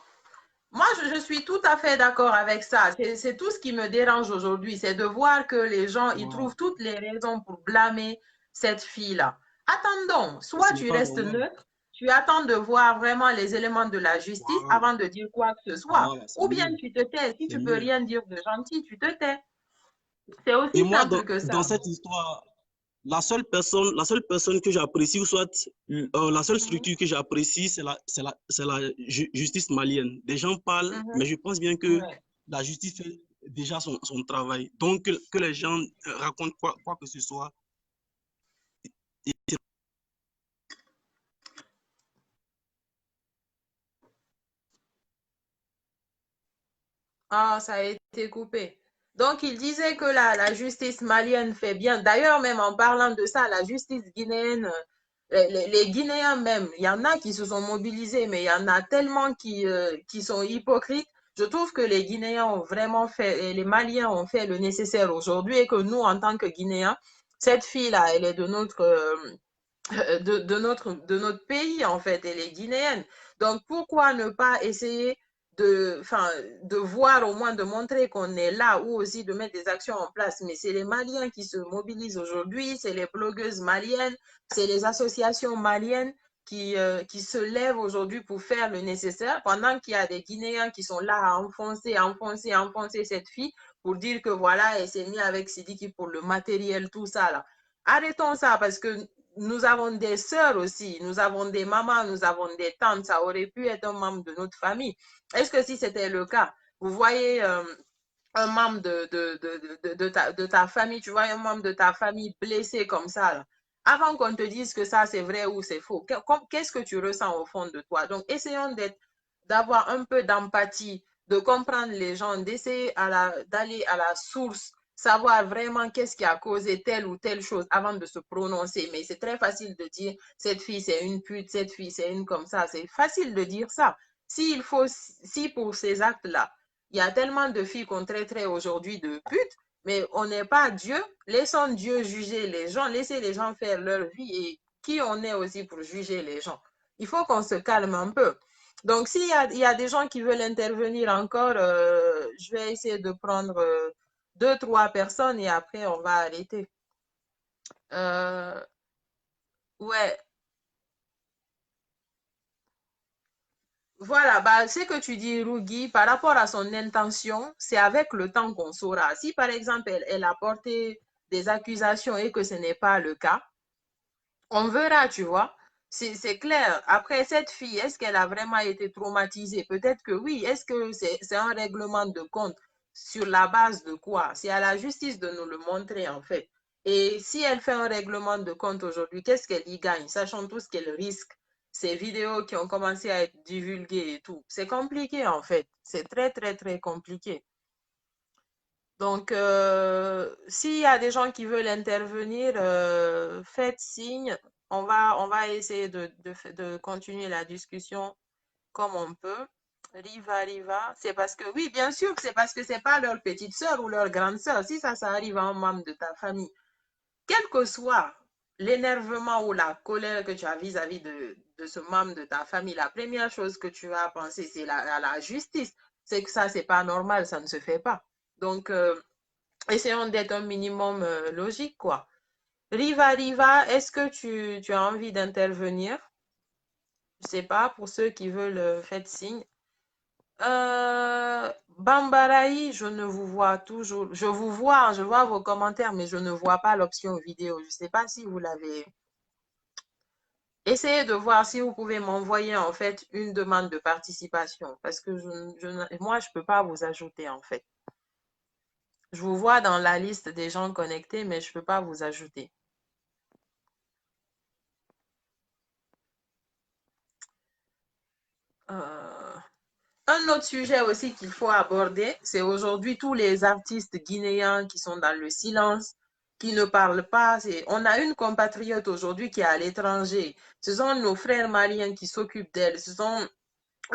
Moi, je suis tout à fait d'accord avec ça. C'est tout ce qui me dérange aujourd'hui, c'est de voir que les gens, ils Voilà. trouvent toutes les raisons pour blâmer cette fille-là. Attendons, soit Ce n'est tu pas restes normal. neutre, tu attends de voir vraiment les éléments de la justice Voilà. avant de dire quoi que ce soit, Voilà, c'est ou bien mieux. tu te tais. Si C'est tu peux mieux. rien dire de gentil, tu te tais. C'est Et aussi moi, simple que dans ça. cette histoire, la seule personne que j'apprécie, ou soit la seule Mhm, structure que j'apprécie, c'est la justice malienne. Des gens parlent, mhm. mais je pense bien que Ouais. la justice fait déjà son travail. Donc, que les gens racontent quoi que ce soit, Ah, ça a été coupé. Donc, il disait que la justice malienne fait bien. D'ailleurs, même en parlant de ça, la justice guinéenne, les Guinéens même, il y en a qui se sont mobilisés, mais il y en a tellement qui sont hypocrites. Je trouve que les Guinéens ont vraiment fait, et les Maliens ont fait le nécessaire aujourd'hui et que nous, en tant que Guinéens, cette fille-là, elle est de notre pays, en fait, elle est guinéenne. Donc, pourquoi ne pas essayer de voir, au moins de montrer qu'on est là ou aussi de mettre des actions en place. Mais c'est les Maliens qui se mobilisent aujourd'hui, c'est les blogueuses maliennes, c'est les associations maliennes qui se lèvent aujourd'hui pour faire le nécessaire, pendant qu'il y a des Guinéens qui sont là à enfoncer cette fille pour dire que voilà, elle s'est mise avec Sidiki pour le matériel, tout ça là. Arrêtons ça parce que nous avons des sœurs aussi, nous avons des mamans, nous avons des tantes, ça aurait pu être un membre de notre famille. Est-ce que si c'était le cas, vous voyez un membre de ta famille, tu vois un membre de ta famille blessé comme ça, là, avant qu'on te dise que ça c'est vrai ou c'est faux, qu'est-ce que tu ressens au fond de toi? Donc, essayons d'avoir un peu d'empathie, de comprendre les gens, d'essayer d'aller à la source, savoir vraiment qu'est-ce qui a causé telle ou telle chose avant de se prononcer. Mais c'est très facile de dire, cette fille c'est une pute, cette fille c'est une comme ça. C'est facile de dire ça. Si pour ces actes-là, il y a tellement de filles qu'on traiterait aujourd'hui de putes, mais on n'est pas Dieu. Laissons Dieu juger les gens, laissez les gens faire leur vie et qui on est aussi pour juger les gens. Il faut qu'on se calme un peu. Donc, s'il y a des gens qui veulent intervenir encore, je vais essayer de prendre 2, 3 personnes et après, on va arrêter. Ouais. Voilà, bah, ce que tu dis, Rugi, par rapport à son intention, c'est avec le temps qu'on saura. Si, par exemple, elle a porté des accusations et que ce n'est pas le cas, on verra, tu vois. C'est clair. Après, cette fille, est-ce qu'elle a vraiment été traumatisée? Peut-être que oui. Est-ce que c'est un règlement de compte sur la base de quoi? C'est à la justice de nous le montrer, en fait. Et si elle fait un règlement de compte aujourd'hui, qu'est-ce qu'elle y gagne, sachant tout ce qu'elle risque? Ces vidéos qui ont commencé à être divulguées et tout. C'est compliqué, en fait. C'est très, très, très compliqué. Donc, s'il y a des gens qui veulent intervenir, faites signe. On va essayer de continuer la discussion comme on peut. Riva. C'est parce que, oui, bien sûr que c'est parce que c'est pas leur petite sœur ou leur grande sœur. Si ça arrive à un membre de ta famille, quel que soit l'énervement ou la colère que tu as vis-à-vis de ce membre de ta famille, la première chose que tu vas penser, c'est à la justice. C'est que ça, c'est pas normal, ça ne se fait pas. Donc, essayons d'être un minimum logique, quoi. Riva, est-ce que tu as envie d'intervenir? Je sais pas, pour ceux qui veulent, faites signe. Bambaraï, je ne vous vois toujours. Je vous vois, je vois vos commentaires, mais je ne vois pas l'option vidéo. Je ne sais pas si vous l'avez. Essayez de voir si vous pouvez m'envoyer en fait une demande de participation parce que moi, je ne peux pas vous ajouter en fait. Je vous vois dans la liste des gens connectés, mais je ne peux pas vous ajouter. Un autre sujet aussi qu'il faut aborder, c'est aujourd'hui tous les artistes guinéens qui sont dans le silence, qui ne parlent pas. On a une compatriote aujourd'hui qui est à l'étranger. Ce sont nos frères maliens qui s'occupent d'elle. Ce sont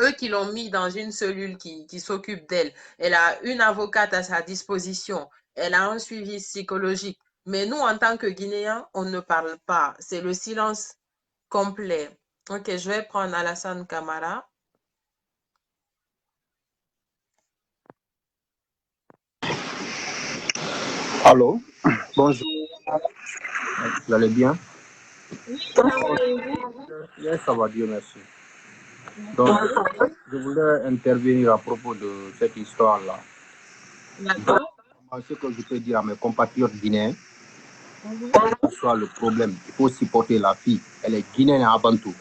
eux qui l'ont mis dans une cellule qui s'occupe d'elle. Elle a une avocate à sa disposition. Elle a un suivi psychologique. Mais nous, en tant que Guinéens, on ne parle pas. C'est le silence complet. Ok, je vais prendre Alassane Camara. Allô, bonjour, vous allez bien? Oui, ça va et vous? Oui, ça va, Dieu merci. Donc, je voulais intervenir à propos de cette histoire-là. D'accord. Ce que je peux dire à mes compatriotes guinéens, que ce soit le problème, il faut supporter la fille. Elle est guinéenne avant tout.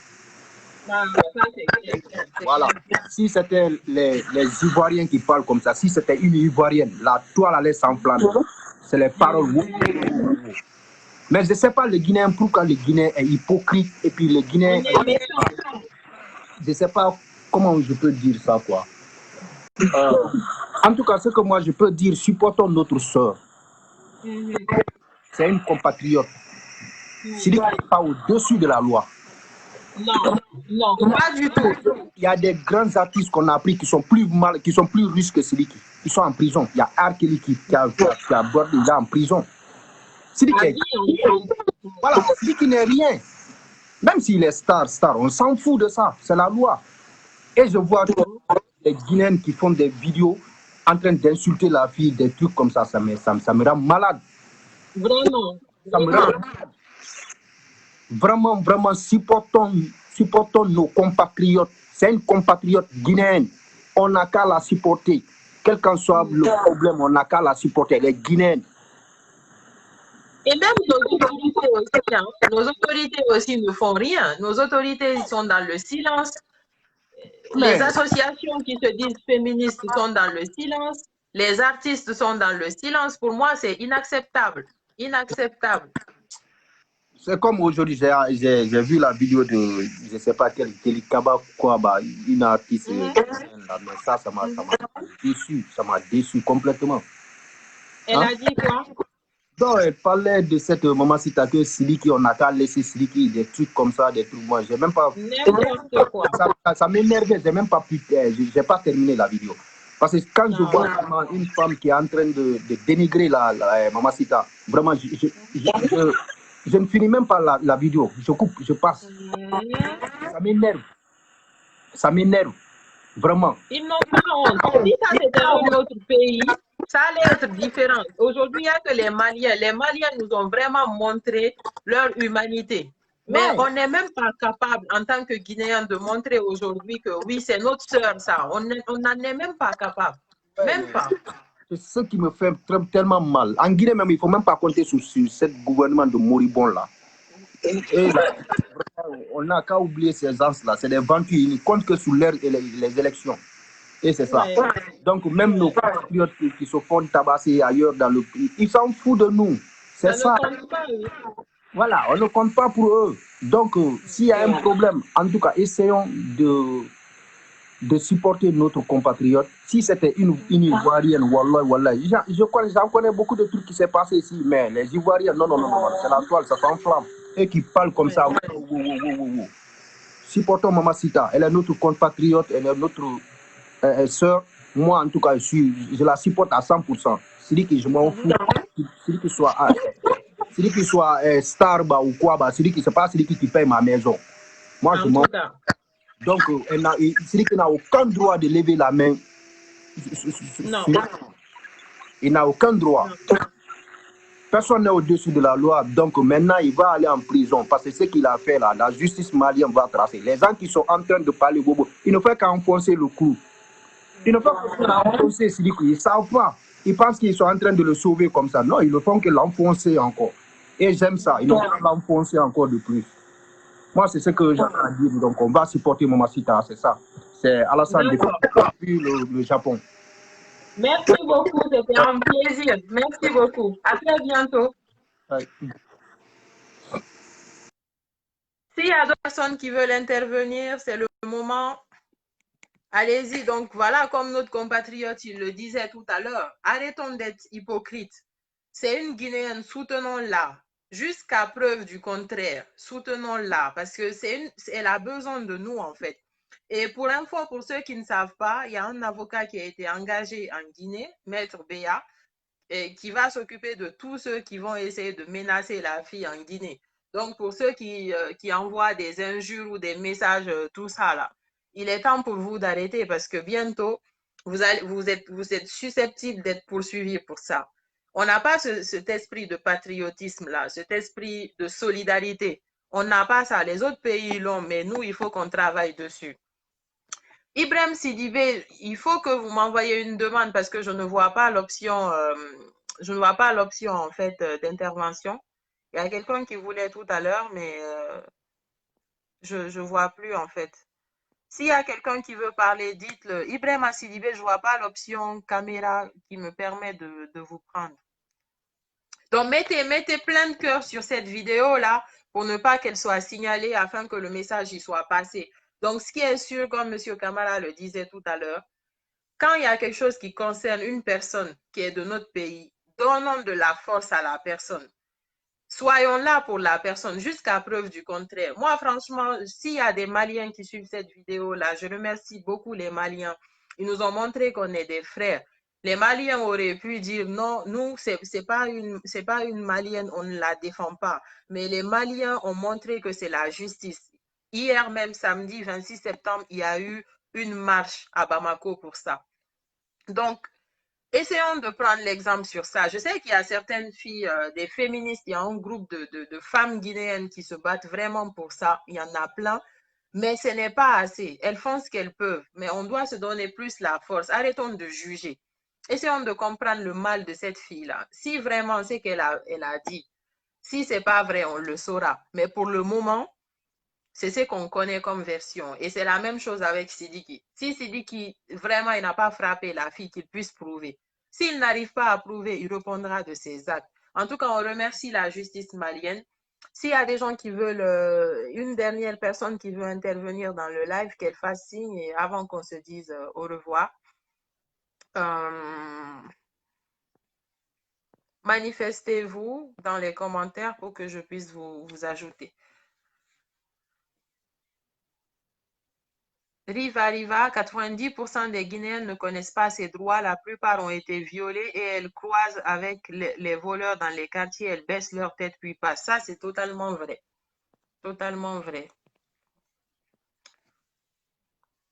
Ah, ça, c'est clair. Voilà. Si c'était les Ivoiriens qui parlent comme ça, si c'était une Ivoirienne, la toile allait s'enflammer. C'est les paroles. Mais je ne sais pas les Guinéens, pourquoi les Guinéens est hypocrite et puis les Guinéens, je ne sais pas comment je peux dire ça, quoi. En tout cas, ce que moi je peux dire, supportons notre soeur. C'est une compatriote. Sidiki n'est pas au-dessus de la loi. Non, pas du tout. Il y a des grands artistes qu'on a appris qui sont plus riches que Sidiki. Ils sont en prison. Il y a R. Kelly qui a abordé les gens en prison. Sidiki, voilà, Sidiki n'est rien. Même s'il est star, on s'en fout de ça. C'est la loi. Et je vois les Guinéens qui font des vidéos en train d'insulter la fille, des trucs comme ça. Ça me rend malade. Vraiment. Ça me rend malade. Vraiment, supportons nos compatriotes. C'est une compatriote guinéenne. On n'a qu'à la supporter. Quel qu'en soit le problème, on n'a qu'à la supporter. Elle est guinéenne. Et même nos autorités aussi, hein. Nos autorités aussi ne font rien. Nos autorités sont dans le silence. Les associations qui se disent féministes sont dans le silence. Les artistes sont dans le silence. Pour moi, c'est inacceptable. Inacceptable. C'est comme aujourd'hui, j'ai vu la vidéo de, je ne sais pas quel, Kaba Kwaba, une artiste. Mais ça m'a déçu. Ça m'a déçu complètement. Elle a dit quoi? Donc, elle parlait de cette maman Sita que Sidiki, on n'a qu'à laisser Sidiki, des trucs comme ça, des trucs. Moi, j'ai même pas. N'importe quoi. Ça m'énervait, j'ai même pas pu. J'ai pas terminé la vidéo. Parce que quand je vois une femme qui est en train de dénigrer la maman Sita, vraiment, je ne finis même pas la vidéo. Je coupe, je passe. Ça m'énerve. Ça m'énerve. Vraiment. Ils n'ont pas honte. Si ça c'était un autre pays, ça allait être différent. Aujourd'hui, il n'y a que les Maliens. Les Maliens nous ont vraiment montré leur humanité. Mais on n'est même pas capable, en tant que Guinéens, de montrer aujourd'hui que oui, c'est notre sœur, ça. On n'en est même pas capable. Même pas. C'est ce qui me fait tellement mal. En Guinée même, il ne faut même pas compter sur ce gouvernement de moribond-là. Et là, on n'a qu'à oublier ces gens-là. C'est des vendus. Ils ne comptent que sur les élections. Et c'est ça. Donc, même nos compatriotes qui se font tabasser ailleurs dans le pays, ils s'en foutent de nous. C'est ça. Voilà, on ne compte pas pour eux. Donc, s'il y a un problème, en tout cas, essayons de supporter notre compatriote. Si c'était une Ivoirienne, wallah, j'en connais beaucoup de trucs qui s'est passé ici, mais les Ivoiriens, non, c'est la toile, ça s'enflamme. Et qui parlent comme ça. Supportons Mama Sita, elle est notre compatriote, elle est notre sœur. Moi, en tout cas, je la supporte à 100%. Sidiki, je m'en fous. Sidiki soit star ou quoi, c'est pas Sidiki qui paye ma maison. Moi, je m'en fous. Donc, Sidiki n'a aucun droit de lever la main. Non. Il n'a aucun droit. Personne n'est au-dessus de la loi. Donc, maintenant, il va aller en prison. Parce que ce qu'il a fait là, la justice malienne va tracer. Les gens qui sont en train de parler bobo, ils ne font qu'enfoncer le clou. Ils ne font qu'enfoncer Sidiki. Ils ne savent pas. Ils pensent qu'ils sont en train de le sauver comme ça. Non, ils ne font que l'enfoncer encore. Et j'aime ça. Ils ne font que l'enfoncer encore de plus. Moi, c'est ce que j'ai à dire. Donc, on va supporter Mama Sita, c'est ça. C'est Alassane depuis le Japon. Merci beaucoup, c'était un plaisir. Merci beaucoup. À très bientôt. S'il y a d'autres personnes qui veulent intervenir, c'est le moment. Allez-y. Donc, voilà, comme notre compatriote, il le disait tout à l'heure, arrêtons d'être hypocrites. C'est une Guinéenne, soutenons-la. Jusqu'à preuve du contraire, soutenons-la parce que elle a besoin de nous en fait. Et pour info, pour ceux qui ne savent pas, il y a un avocat qui a été engagé en Guinée, Maître Béa, et qui va s'occuper de tous ceux qui vont essayer de menacer la fille en Guinée. Donc pour ceux qui envoient des injures ou des messages, tout ça là, il est temps pour vous d'arrêter parce que bientôt, vous êtes susceptible d'être poursuivi pour ça. On n'a pas cet esprit de patriotisme-là, cet esprit de solidarité. On n'a pas ça. Les autres pays l'ont, mais nous, il faut qu'on travaille dessus. Ibrahim Sidibé, il faut que vous m'envoyiez une demande parce que je ne vois pas l'option en fait d'intervention. Il y a quelqu'un qui voulait tout à l'heure, mais je ne vois plus en fait. S'il y a quelqu'un qui veut parler, dites-le. Ibrahim Sidibé, je ne vois pas l'option caméra qui me permet de vous prendre. Donc, mettez plein de cœur sur cette vidéo-là pour ne pas qu'elle soit signalée afin que le message y soit passé. Donc, ce qui est sûr, comme M. Kamara le disait tout à l'heure, quand il y a quelque chose qui concerne une personne qui est de notre pays, donnons de la force à la personne. Soyons là pour la personne jusqu'à preuve du contraire. Moi, franchement, s'il y a des Maliens qui suivent cette vidéo-là, je remercie beaucoup les Maliens. Ils nous ont montré qu'on est des frères. Les Maliens auraient pu dire non, nous, c'est pas une Malienne, on ne la défend pas. Mais les Maliens ont montré que c'est la justice. Hier même, samedi 26 septembre, il y a eu une marche à Bamako pour ça. Donc, essayons de prendre l'exemple sur ça. Je sais qu'il y a certaines filles, des féministes, il y a un groupe de femmes guinéennes qui se battent vraiment pour ça. Il y en a plein, mais ce n'est pas assez. Elles font ce qu'elles peuvent, mais on doit se donner plus la force. Arrêtons de juger. Essayons de comprendre le mal de cette fille-là. Si vraiment c'est qu'elle a dit, si c'est pas vrai, on le saura. Mais pour le moment, c'est ce qu'on connaît comme version. Et c'est la même chose avec Sidiki. Si Sidiki, vraiment, il n'a pas frappé la fille, qu'il puisse prouver. S'il n'arrive pas à prouver, il répondra de ses actes. En tout cas, on remercie la justice malienne. S'il y a des gens qui veulent, une dernière personne qui veut intervenir dans le live, qu'elle fasse signe et avant qu'on se dise au revoir. Manifestez-vous dans les commentaires pour que je puisse vous ajouter. Riva, 90% des Guinéens ne connaissent pas ces droits. La plupart ont été violés et elles croisent avec les voleurs dans les quartiers. Elles baissent leur tête puis passent. Ça, c'est totalement vrai. Totalement vrai.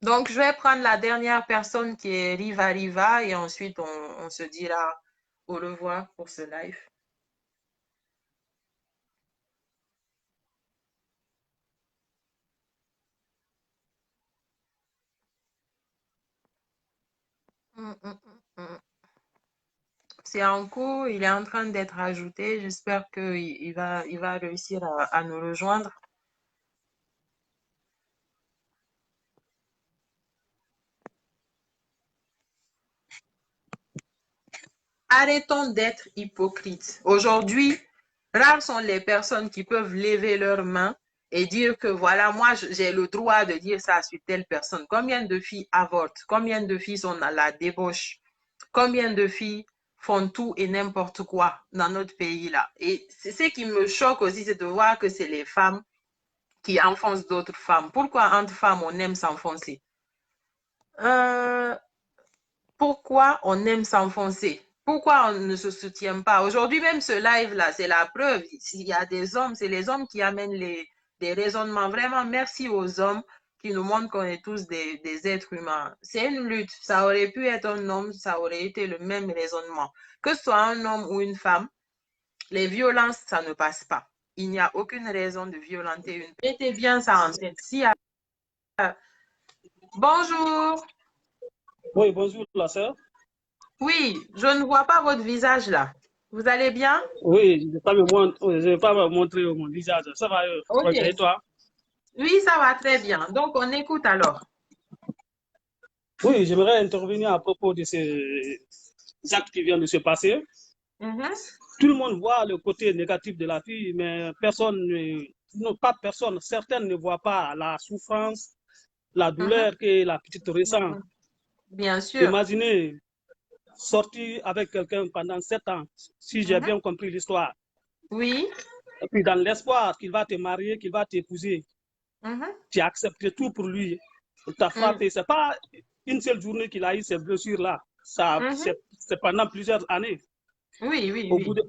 Donc, je vais prendre la dernière personne qui est Riva et ensuite, on se dira au revoir pour ce live. C'est en cours, il est en train d'être ajouté. J'espère qu'il va réussir à nous rejoindre. Arrêtons d'être hypocrites. Aujourd'hui, rares sont les personnes qui peuvent lever leurs mains et dire que voilà, moi, j'ai le droit de dire ça sur telle personne. Combien de filles avortent? Combien de filles sont à la débauche? Combien de filles font tout et n'importe quoi dans notre pays-là? Et c'est ce qui me choque aussi, c'est de voir que c'est les femmes qui enfoncent d'autres femmes. Pourquoi entre femmes, on aime s'enfoncer? Pourquoi on aime s'enfoncer? Pourquoi on ne se soutient pas? Aujourd'hui, même ce live-là, c'est la preuve. S'il y a des hommes, c'est les hommes qui amènent des raisonnements. Vraiment, merci aux hommes qui nous montrent qu'on est tous des êtres humains. C'est une lutte. Ça aurait pu être un homme, ça aurait été le même raisonnement. Que ce soit un homme ou une femme, les violences, ça ne passe pas. Il n'y a aucune raison de violenter une. Mettez bien ça en tête. Bonjour. Oui, bonjour la sœur. Oui, je ne vois pas votre visage là. Vous allez bien? Oui, je ne vais pas me montrer mon visage. Ça va, Ok. et toi? Oui, ça va très bien. Donc, on écoute alors. Oui, j'aimerais intervenir à propos de ces actes qui viennent de se passer. Tout le monde voit le côté négatif de la fille, mais certaines ne voient pas la souffrance, la douleur que la petite ressent. Bien sûr. Imaginez sortir avec quelqu'un pendant 7 ans, si j'ai bien compris l'histoire. Oui. Et puis dans l'espoir qu'il va te marier, qu'il va t'épouser, tu as accepté tout pour lui. Il t'a frappé. C'est pas une seule journée qu'il a eu ces blessures-là. C'est pendant plusieurs années. Oui. Au bout de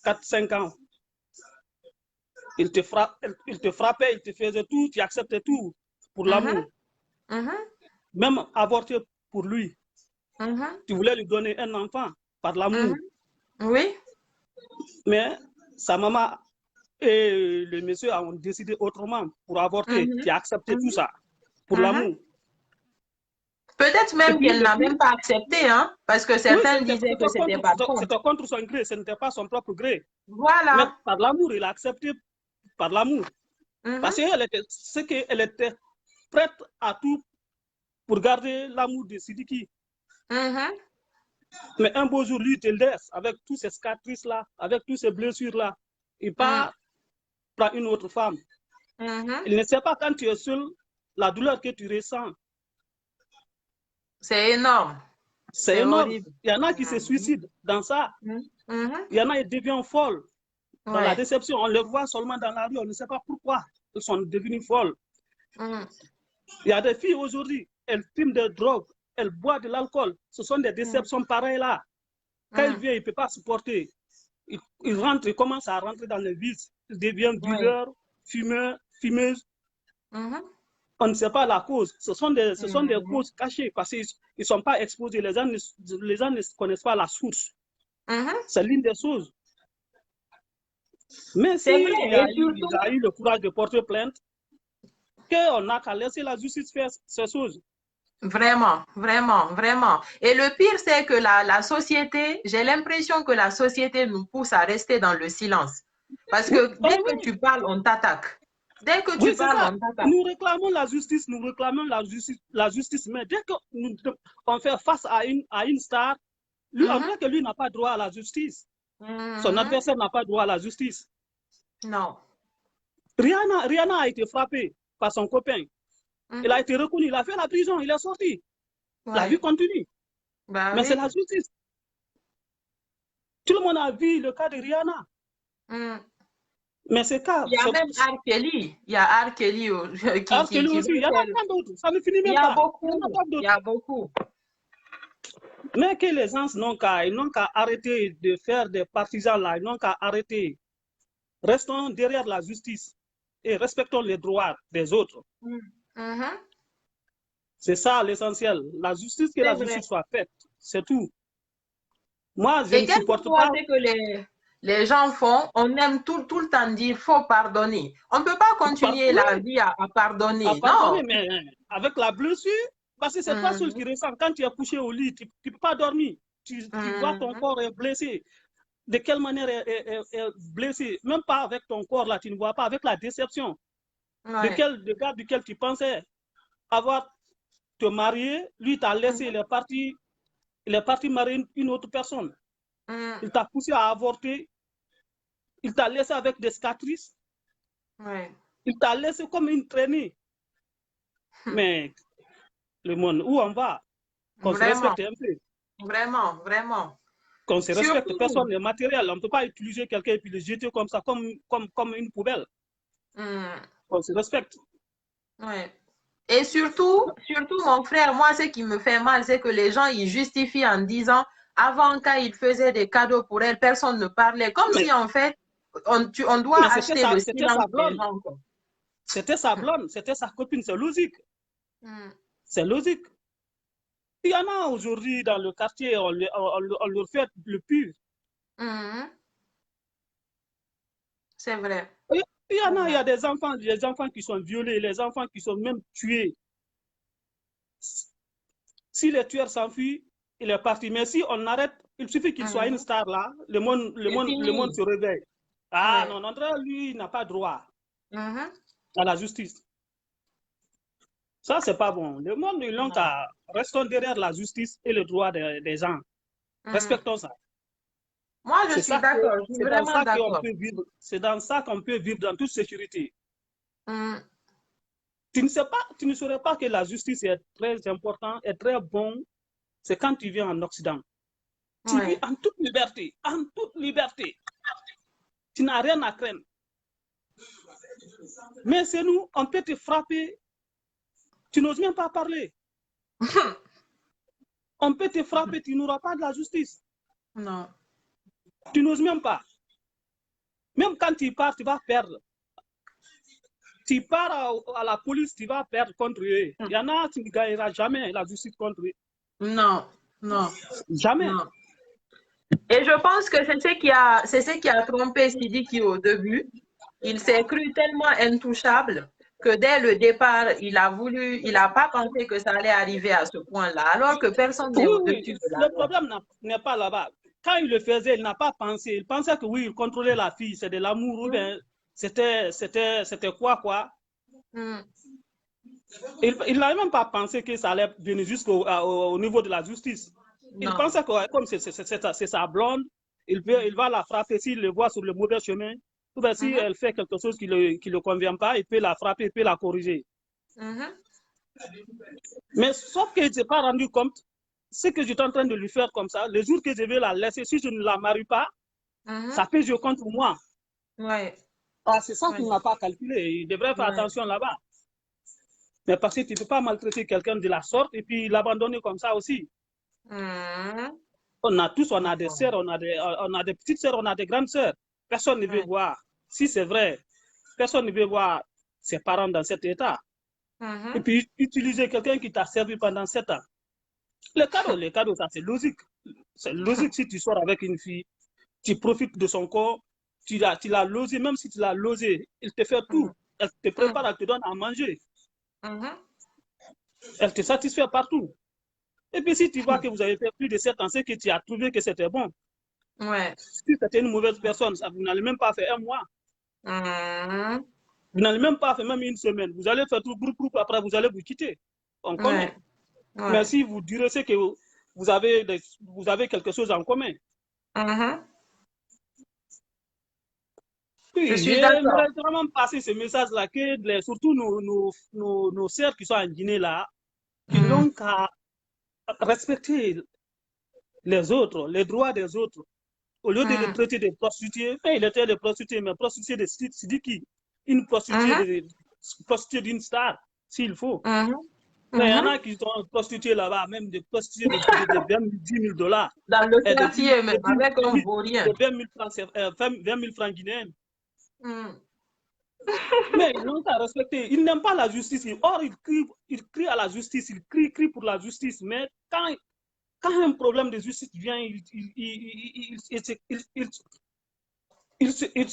4-5 ans. Il te frappait, il te faisait tout, tu acceptais tout pour l'amour. Même avorter pour lui. Tu voulais lui donner un enfant par l'amour. Oui. Mais sa maman et le monsieur ont décidé autrement pour avorter. Tu as accepté tout ça pour l'amour. Peut-être même qu'elle n'a même pas accepté, hein, parce que certains disaient que c'était pas bon. C'était contre son gré, ce n'était pas son propre gré. Voilà. Mais par l'amour, il a accepté par l'amour. Parce qu'elle était prête à tout pour garder l'amour de Sidiki. Mais un beau jour, lui, il te laisse avec toutes ces cicatrices-là, avec toutes ces blessures-là. Il part, prend une autre femme. Il ne sait pas quand tu es seul, la douleur que tu ressens. C'est énorme. C'est énorme. Horrible. Il y en a qui se suicident dans ça. Il y en a qui deviennent folles. Dans la déception, on les voit seulement dans la rue, on ne sait pas pourquoi ils sont devenus folles. Il y a des filles aujourd'hui, elles fument des drogues, elles boivent de l'alcool. Ce sont des déceptions pareilles là. Quand il vient, il ne peut pas supporter. Il rentre, il commence à rentrer dans le vice. Il devient buveur, fumeur, fumeuse. On ne sait pas la cause. Ce sont des causes cachées parce qu'ils ne sont pas exposés. Les gens ne connaissent pas la source. C'est l'une des choses. Mais si il a eu le courage de porter plainte, qu'on n'a qu'à laisser la justice faire ces choses. Vraiment, vraiment, vraiment. Et le pire, c'est que la société, j'ai l'impression que la société nous pousse à rester dans le silence. Parce que dès que tu parles, on t'attaque. Dès que tu parles, on t'attaque. Nous réclamons la justice, la justice, mais dès qu'on fait face à une star, lui, on voit que lui n'a pas droit à la justice. Son adversaire n'a pas droit à la justice. Non. Rihanna a été frappée par son copain. Il a été reconnu, il a fait la prison, il est sorti. La vie continue. Mais c'est la justice. Tout le monde a vu le cas de Rihanna. Mais c'est cas. Il y a même R. Kelly. Il y a R. Kelly aussi. Il y en a plein d'autres. Ça ne finit même pas. Il y a beaucoup. Mais que les gens n'ont qu'à arrêter de faire des partisans là, ils n'ont qu'à arrêter. Restons derrière la justice et respectons les droits des autres. C'est ça l'essentiel. La justice, que la justice soit faite. C'est tout. Moi, je ne supporte pas. Que les gens font, on aime tout le temps dire il faut pardonner. On ne peut pas continuer la vie à pardonner. Non. Mais avec la blessure, parce que c'est toi seul qui ressens. Quand tu es couché au lit, tu ne peux pas dormir. Tu vois ton corps est blessé. De quelle manière est blessé? Même pas avec ton corps, là, tu ne vois pas, avec la déception. De gars duquel tu pensais avoir te marier, lui t'a laissé, il est parti marier une autre personne. Il t'a poussé à avorter. Il t'a laissé avec des cicatrices. Il t'a laissé comme une traînée. Mais le monde, où on va? Qu'on se respecte un peu. Vraiment, vraiment. Qu'on se respecte. Personne n'est matériel. On ne peut pas utiliser quelqu'un et puis le jeter comme ça, comme une poubelle. On se respecte. Et surtout, mon frère, moi, ce qui me fait mal, c'est que les gens, ils justifient en disant, avant, quand ils faisaient des cadeaux pour elle, personne ne parlait. Comme si, en fait, on doit acheter le silence des gens. C'était sa blonde, c'était sa copine, c'est logique. C'est logique. Il y en a aujourd'hui dans le quartier, on leur fait le pur. C'est vrai. Il y en a, il y a des enfants qui sont violés, les enfants qui sont même tués. Si le tueur s'enfuit, il est parti. Mais si on arrête, il suffit qu'il soit une star là, le monde se réveille. Ah non, lui, il n'a pas droit à la justice. Ça, c'est pas bon. Le monde, ils n'ont qu'à rester derrière la justice et le droit des gens. Respectons ça. Moi, je suis d'accord. Je suis vraiment d'accord. C'est dans ça qu'on peut vivre dans toute sécurité. Tu ne saurais pas que la justice est très importante, est très bon. C'est quand tu viens en Occident. Tu vis en toute liberté. En toute liberté. Tu n'as rien à craindre. Mais c'est nous, on peut te frapper. Tu n'oses même pas parler. On peut te frapper, tu n'auras pas de la justice. Non. Tu n'oses même pas. Même quand tu pars, tu vas perdre. Tu pars à la police, tu vas perdre contre eux. Il y en a, tu ne gagneras jamais la justice contre eux. Non, non. Jamais. Non. Et je pense que c'est ce qui a trompé Sidiki au début. Il s'est cru tellement intouchable que dès le départ, il n'a pas pensé que ça allait arriver à ce point-là, alors que personne n'est au-dessus de la loi. Le problème n'est pas là-bas. Quand il le faisait, il n'a pas pensé. Il pensait que oui, il contrôlait la fille, c'est de l'amour, ou bien c'était quoi. Il n'avait même pas pensé que ça allait venir jusqu'au niveau de la justice. Il Non. pensait que comme c'est sa blonde, il va la frapper s'il le voit sur le mauvais chemin. Ou bien si elle fait quelque chose qui ne le convient pas, il peut la frapper, il peut la corriger. Mais sauf que je n'ai pas rendu compte, ce que j'étais en train de lui faire comme ça, le jour que je vais la laisser, si je ne la marie pas, ça peut jouer contre moi. Ouais. Ah, c'est ça qu'il n'a pas calculé. Il devrait faire attention là-bas. Mais parce que tu ne peux pas maltraiter quelqu'un de la sorte et puis l'abandonner comme ça aussi. On a tous, on a des sœurs, on a des petites sœurs, on a des grandes sœurs. Personne ne veut voir, si c'est vrai, personne ne veut voir ses parents dans cet état. Et puis utiliser quelqu'un qui t'a servi pendant 7 ans. Les cadeaux, ça c'est logique. C'est logique si tu sors avec une fille, tu profites de son corps, tu l'as logé, même si tu l'as logé, il te fait tout. Elle te prépare, elle te donne à manger. Elle te satisfait partout. Et puis si tu vois que vous avez fait plus de 7 ans, c'est que tu as trouvé que c'était bon. Si c'était une mauvaise personne, vous n'allez même pas faire 1 mois. Vous n'allez même pas faire même 1 semaine. Vous allez faire tout groupe, après vous allez vous quitter. On connaît. Mais si vous direz que vous avez quelque chose en commun. Oui, j'aimerais vraiment passer ce message-là, que surtout nos sœurs qui sont en Guinée là, qui n'ont qu'à respecter les autres, les droits des autres. Au lieu de les traiter de prostituées, il était des prostituées, mais prostituées de Sidiki, une prostituée d'une star, s'il faut. Mais il y en a qui sont prostituées là-bas, même des prostituées de 10 000 $. Dans le quartier, même, avec un vaurien. De 20 000 francs guinéens. Mais ils n'ont qu'à respecter. Ils n'aiment pas la justice. Or, ils crient à la justice, ils crient pour la justice. Mais quand un problème de justice vient, ils se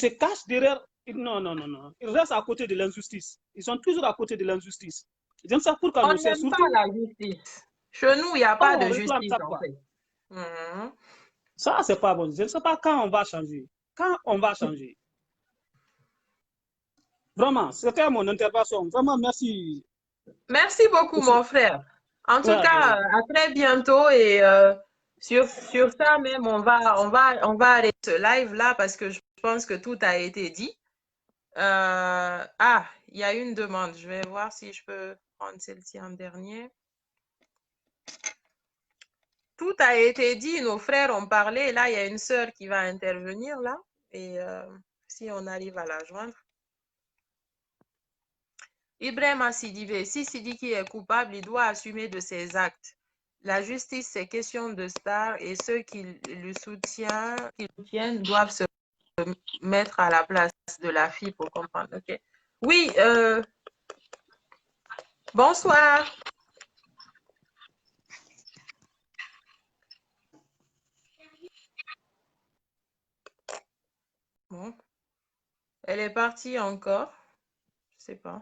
cachent derrière. Non. Ils restent à côté de l'injustice. Ils sont toujours à côté de l'injustice. Je ne sais pas pourquoi on n'aime pas la justice. Chez nous, il n'y a pas de justice, en fait. Ça, c'est pas bon. Je ne sais pas quand on va changer. Quand on va changer. Vraiment, c'était mon intervention. Vraiment, merci. Merci beaucoup, mon frère. En tout cas, à très bientôt. Et sur ça même, on va arrêter ce live-là parce que je pense que tout a été dit. Il y a une demande. Je vais voir si je peux prendre celle-ci en dernier. Tout a été dit. Nos frères ont parlé. Là, il y a une sœur qui va intervenir là. Et si on arrive à la joindre. Ibrahima Sidibé, si Sidiki est coupable, il doit assumer de ses actes. La justice, c'est question de star et ceux qui le soutiennent doivent se mettre à la place de la fille pour comprendre. Okay? Oui, bonsoir. Bon. Elle est partie encore. Je sais pas.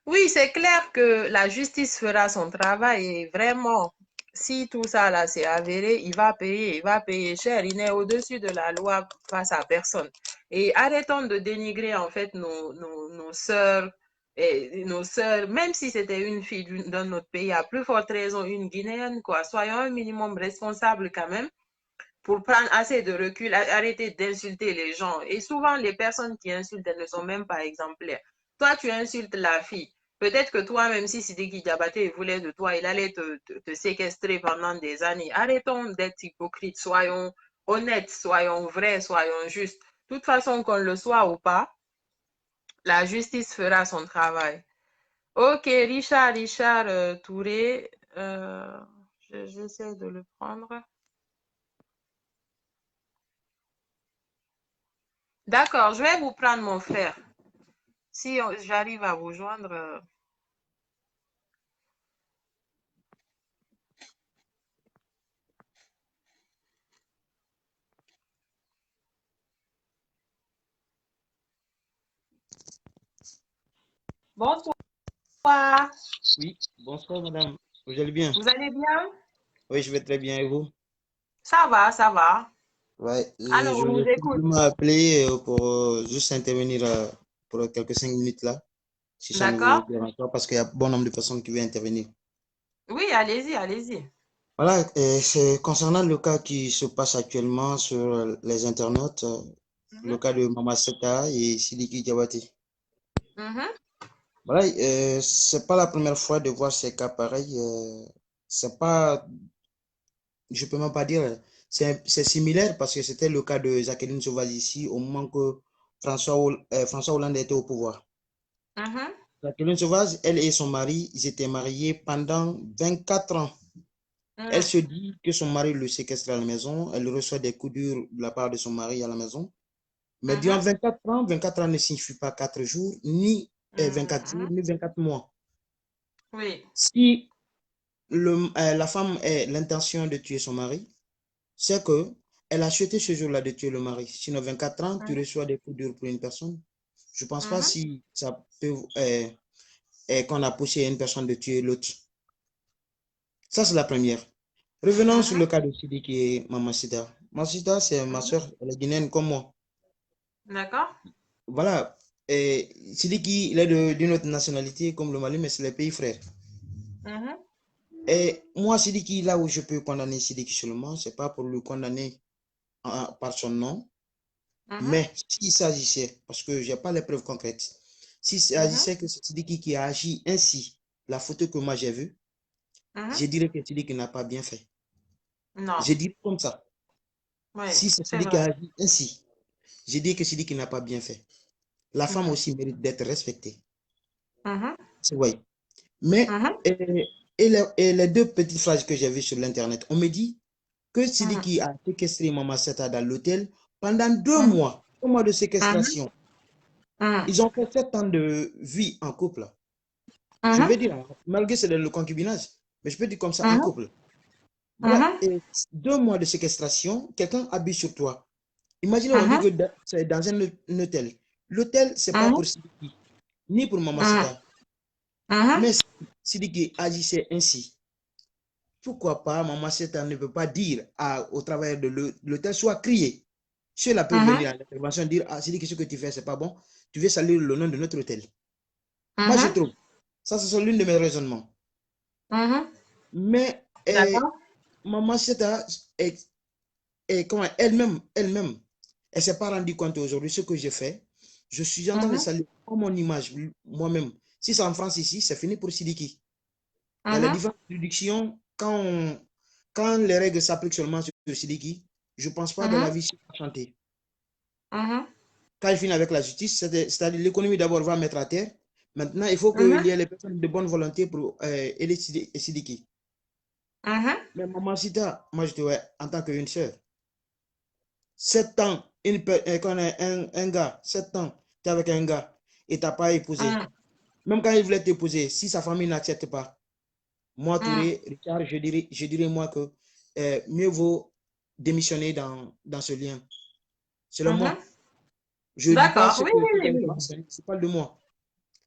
Oui, c'est clair que la justice fera son travail et vraiment, si tout ça là s'est avéré, il va payer cher. Il n'est au-dessus de la loi face à personne. Et arrêtons de dénigrer en fait nos sœurs, même si c'était une fille d'un autre pays, à plus forte raison une Guinéenne, quoi. Soyons un minimum responsables quand même pour prendre assez de recul, arrêter d'insulter les gens. Et souvent, les personnes qui insultent, elles ne sont même pas exemplaires. Toi, tu insultes la fille. Peut-être que toi, même si Sidiki Diabaté voulait de toi, il allait te séquestrer pendant des années. Arrêtons d'être hypocrites, soyons honnêtes, soyons vrais, soyons justes. De toute façon, qu'on le soit ou pas, la justice fera son travail. Ok, Richard Touré, j'essaie de le prendre. D'accord, je vais vous prendre mon frère. Si j'arrive à vous joindre. Bonsoir. Oui, bonsoir madame. Vous allez bien? Vous allez bien? Oui, je vais très bien et vous? Ça va, ça va. Ouais, alors, je on vous écoute. vous appelé pour juste intervenir pour quelques 5 minutes là. Si ça ne vous dérange pas, parce qu'il y a bon nombre de personnes qui veulent intervenir. Oui, allez-y, allez-y. Voilà, c'est concernant le cas qui se passe actuellement sur les internautes, le cas de Mama Seta et Sidiki Diabaté. Voilà, c'est pas la première fois de voir ces cas pareils. C'est pas, je peux même pas dire, c'est similaire parce que c'était le cas de Jacqueline Sauvage ici au moment que François Hollande était au pouvoir. Jacqueline Sauvage, elle et son mari, ils étaient mariés pendant 24 ans. Elle se dit que son mari le séquestre à la maison, elle reçoit des coups durs de la part de son mari à la maison. Mais durant 24 ans ne signifie pas 4 jours, ni 24 jours, ni 24 mois. Oui. Si la femme a l'intention de tuer son mari, c'est que elle a souhaité ce jour-là de tuer le mari. Sinon, 24 ans, tu reçois des coups durs pour une personne. Je ne pense pas si ça peut qu'on a poussé une personne de tuer l'autre. Ça, c'est la première. Revenons sur le cas de Sidiki et Mama Sita. Mama Sita, c'est ma soeur, elle est guinéenne comme moi. D'accord. Voilà. Et Sidiki, il est d'une autre nationalité comme le Mali, mais c'est les pays frères. Et moi, Sidiki, là où je peux condamner Sidiki seulement, ce n'est pas pour le condamner par son nom, mais s'il s'agissait, parce que je n'ai pas les preuves concrètes, s'il s'agissait que c'est Sidiki qui a agi ainsi, la photo que moi j'ai vue, je dirais que Sidiki n'a pas bien fait. Non. Je dis comme ça. Oui, si c'est Sidiki qui a agi ainsi, je dis que Sidiki n'a pas bien fait. La femme aussi mérite d'être respectée. C'est vrai. Mais et les deux petites phrases que j'ai vues sur l'Internet, on me dit que Sidiki a séquestré Mama Seta dans l'hôtel pendant 2 mois. 2 mois de séquestration. Ils ont fait 7 ans de vie en couple. Je vais dire, malgré c'est le concubinage, mais je peux dire comme ça, en couple. Voilà, et 2 mois de séquestration, quelqu'un abuse sur toi. Imaginez, on dit que c'est dans un hôtel. L'hôtel, ce n'est pas pour Sidiki, ni pour Mama Seta. Mais si Sidiki agissait ainsi, pourquoi pas Mama Seta ne peut pas dire au travailleur de l'hôtel, soit crier. Si elle peut venir à l'intervention dire, ah, Sidiki, ce que tu fais, c'est pas bon, tu veux saluer le nom de notre hôtel. Moi, je trouve, ça, c'est l'une de mes raisonnements. Mais Mama Seta, elle-même, elle ne s'est pas rendue compte aujourd'hui ce que j'ai fait. Je suis en train de saluer mon image, moi-même. Si c'est en France ici, c'est fini pour Sidiki. Dans les différentes juridictions, quand les règles s'appliquent seulement sur Sidiki, je ne pense pas dans la vie chanter. Quand il finit avec la justice, c'est-à-dire l'économie d'abord va mettre à terre. Maintenant, il faut qu'il y ait les personnes de bonne volonté pour aider Sidiki. Mais Mama Sita, moi je te vois en tant qu'une sœur. 7 ans, quand un gars, 7 ans, tu es avec un gars et tu n'as pas épousé. Même quand il voulait t'épouser, si sa famille n'accepte pas, moi, Touré, Richard, je dirais moi que mieux vaut démissionner dans ce lien. Selon moi. Je ne dis pas ce que c'est pas de moi.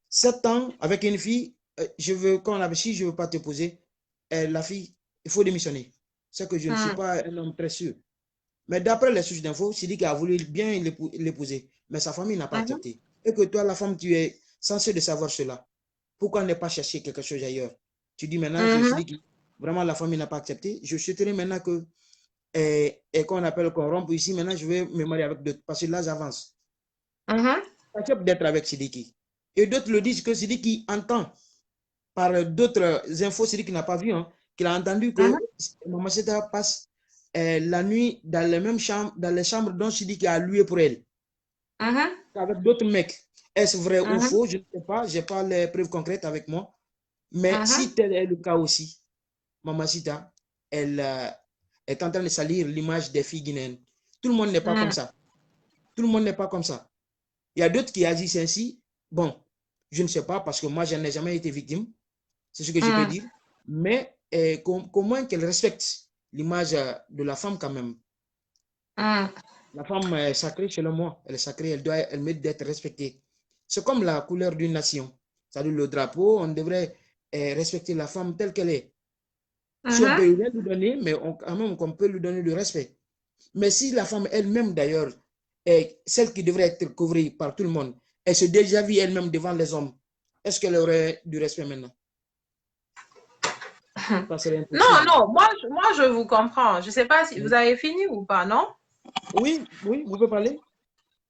7 ans avec une fille, si je ne veux pas t'épouser, la fille, il faut démissionner. C'est que je ne suis pas un homme très sûr. Mais d'après les sources d'infos, Sidiki a voulu bien l'épouser, mais sa famille n'a pas accepté. Et que toi, la femme, tu es censé de savoir cela. Pourquoi ne pas chercher quelque chose ailleurs? Tu dis maintenant, Sidiki, vraiment la famille n'a pas accepté. Je souhaiterais maintenant que, qu'on appelle qu'on rompe ici, maintenant je vais me marier avec d'autres, parce que là j'avance. J'accepte d'être avec Sidiki. Et d'autres le disent que Sidiki entend par d'autres infos, Sidiki n'a pas vu, hein, qu'il a entendu que Mama Seta passe la nuit dans les mêmes chambres, dans les chambres dont Sidiki a loué pour elle. Avec d'autres mecs. Est-ce vrai ou faux? Je ne sais pas. Je n'ai pas les preuves concrètes avec moi. Mais si tel est le cas aussi, Mama Seta, elle est en train de salir l'image des filles guinéennes. Tout le monde n'est pas comme ça. Tout le monde n'est pas comme ça. Il y a d'autres qui agissent ainsi. Bon, je ne sais pas parce que moi, je n'ai jamais été victime. C'est ce que je peux dire. Mais comment qu'elle respecte l'image de la femme quand même. La femme est sacrée selon moi. Elle est sacrée, elle mérite d'être respectée. C'est comme la couleur d'une nation. C'est-à-dire le drapeau, on devrait respecter la femme telle qu'elle est. Si on peut lui donner, mais quand même qu'on peut lui donner du respect. Mais si la femme elle-même d'ailleurs est celle qui devrait être couvrée par tout le monde, elle se déjà vit elle-même devant les hommes, est-ce qu'elle aurait du respect maintenant? Ça serait Non, impossible. non, moi, je vous comprends. Je ne sais pas si vous avez fini ou pas, non? Oui, oui, vous pouvez parler.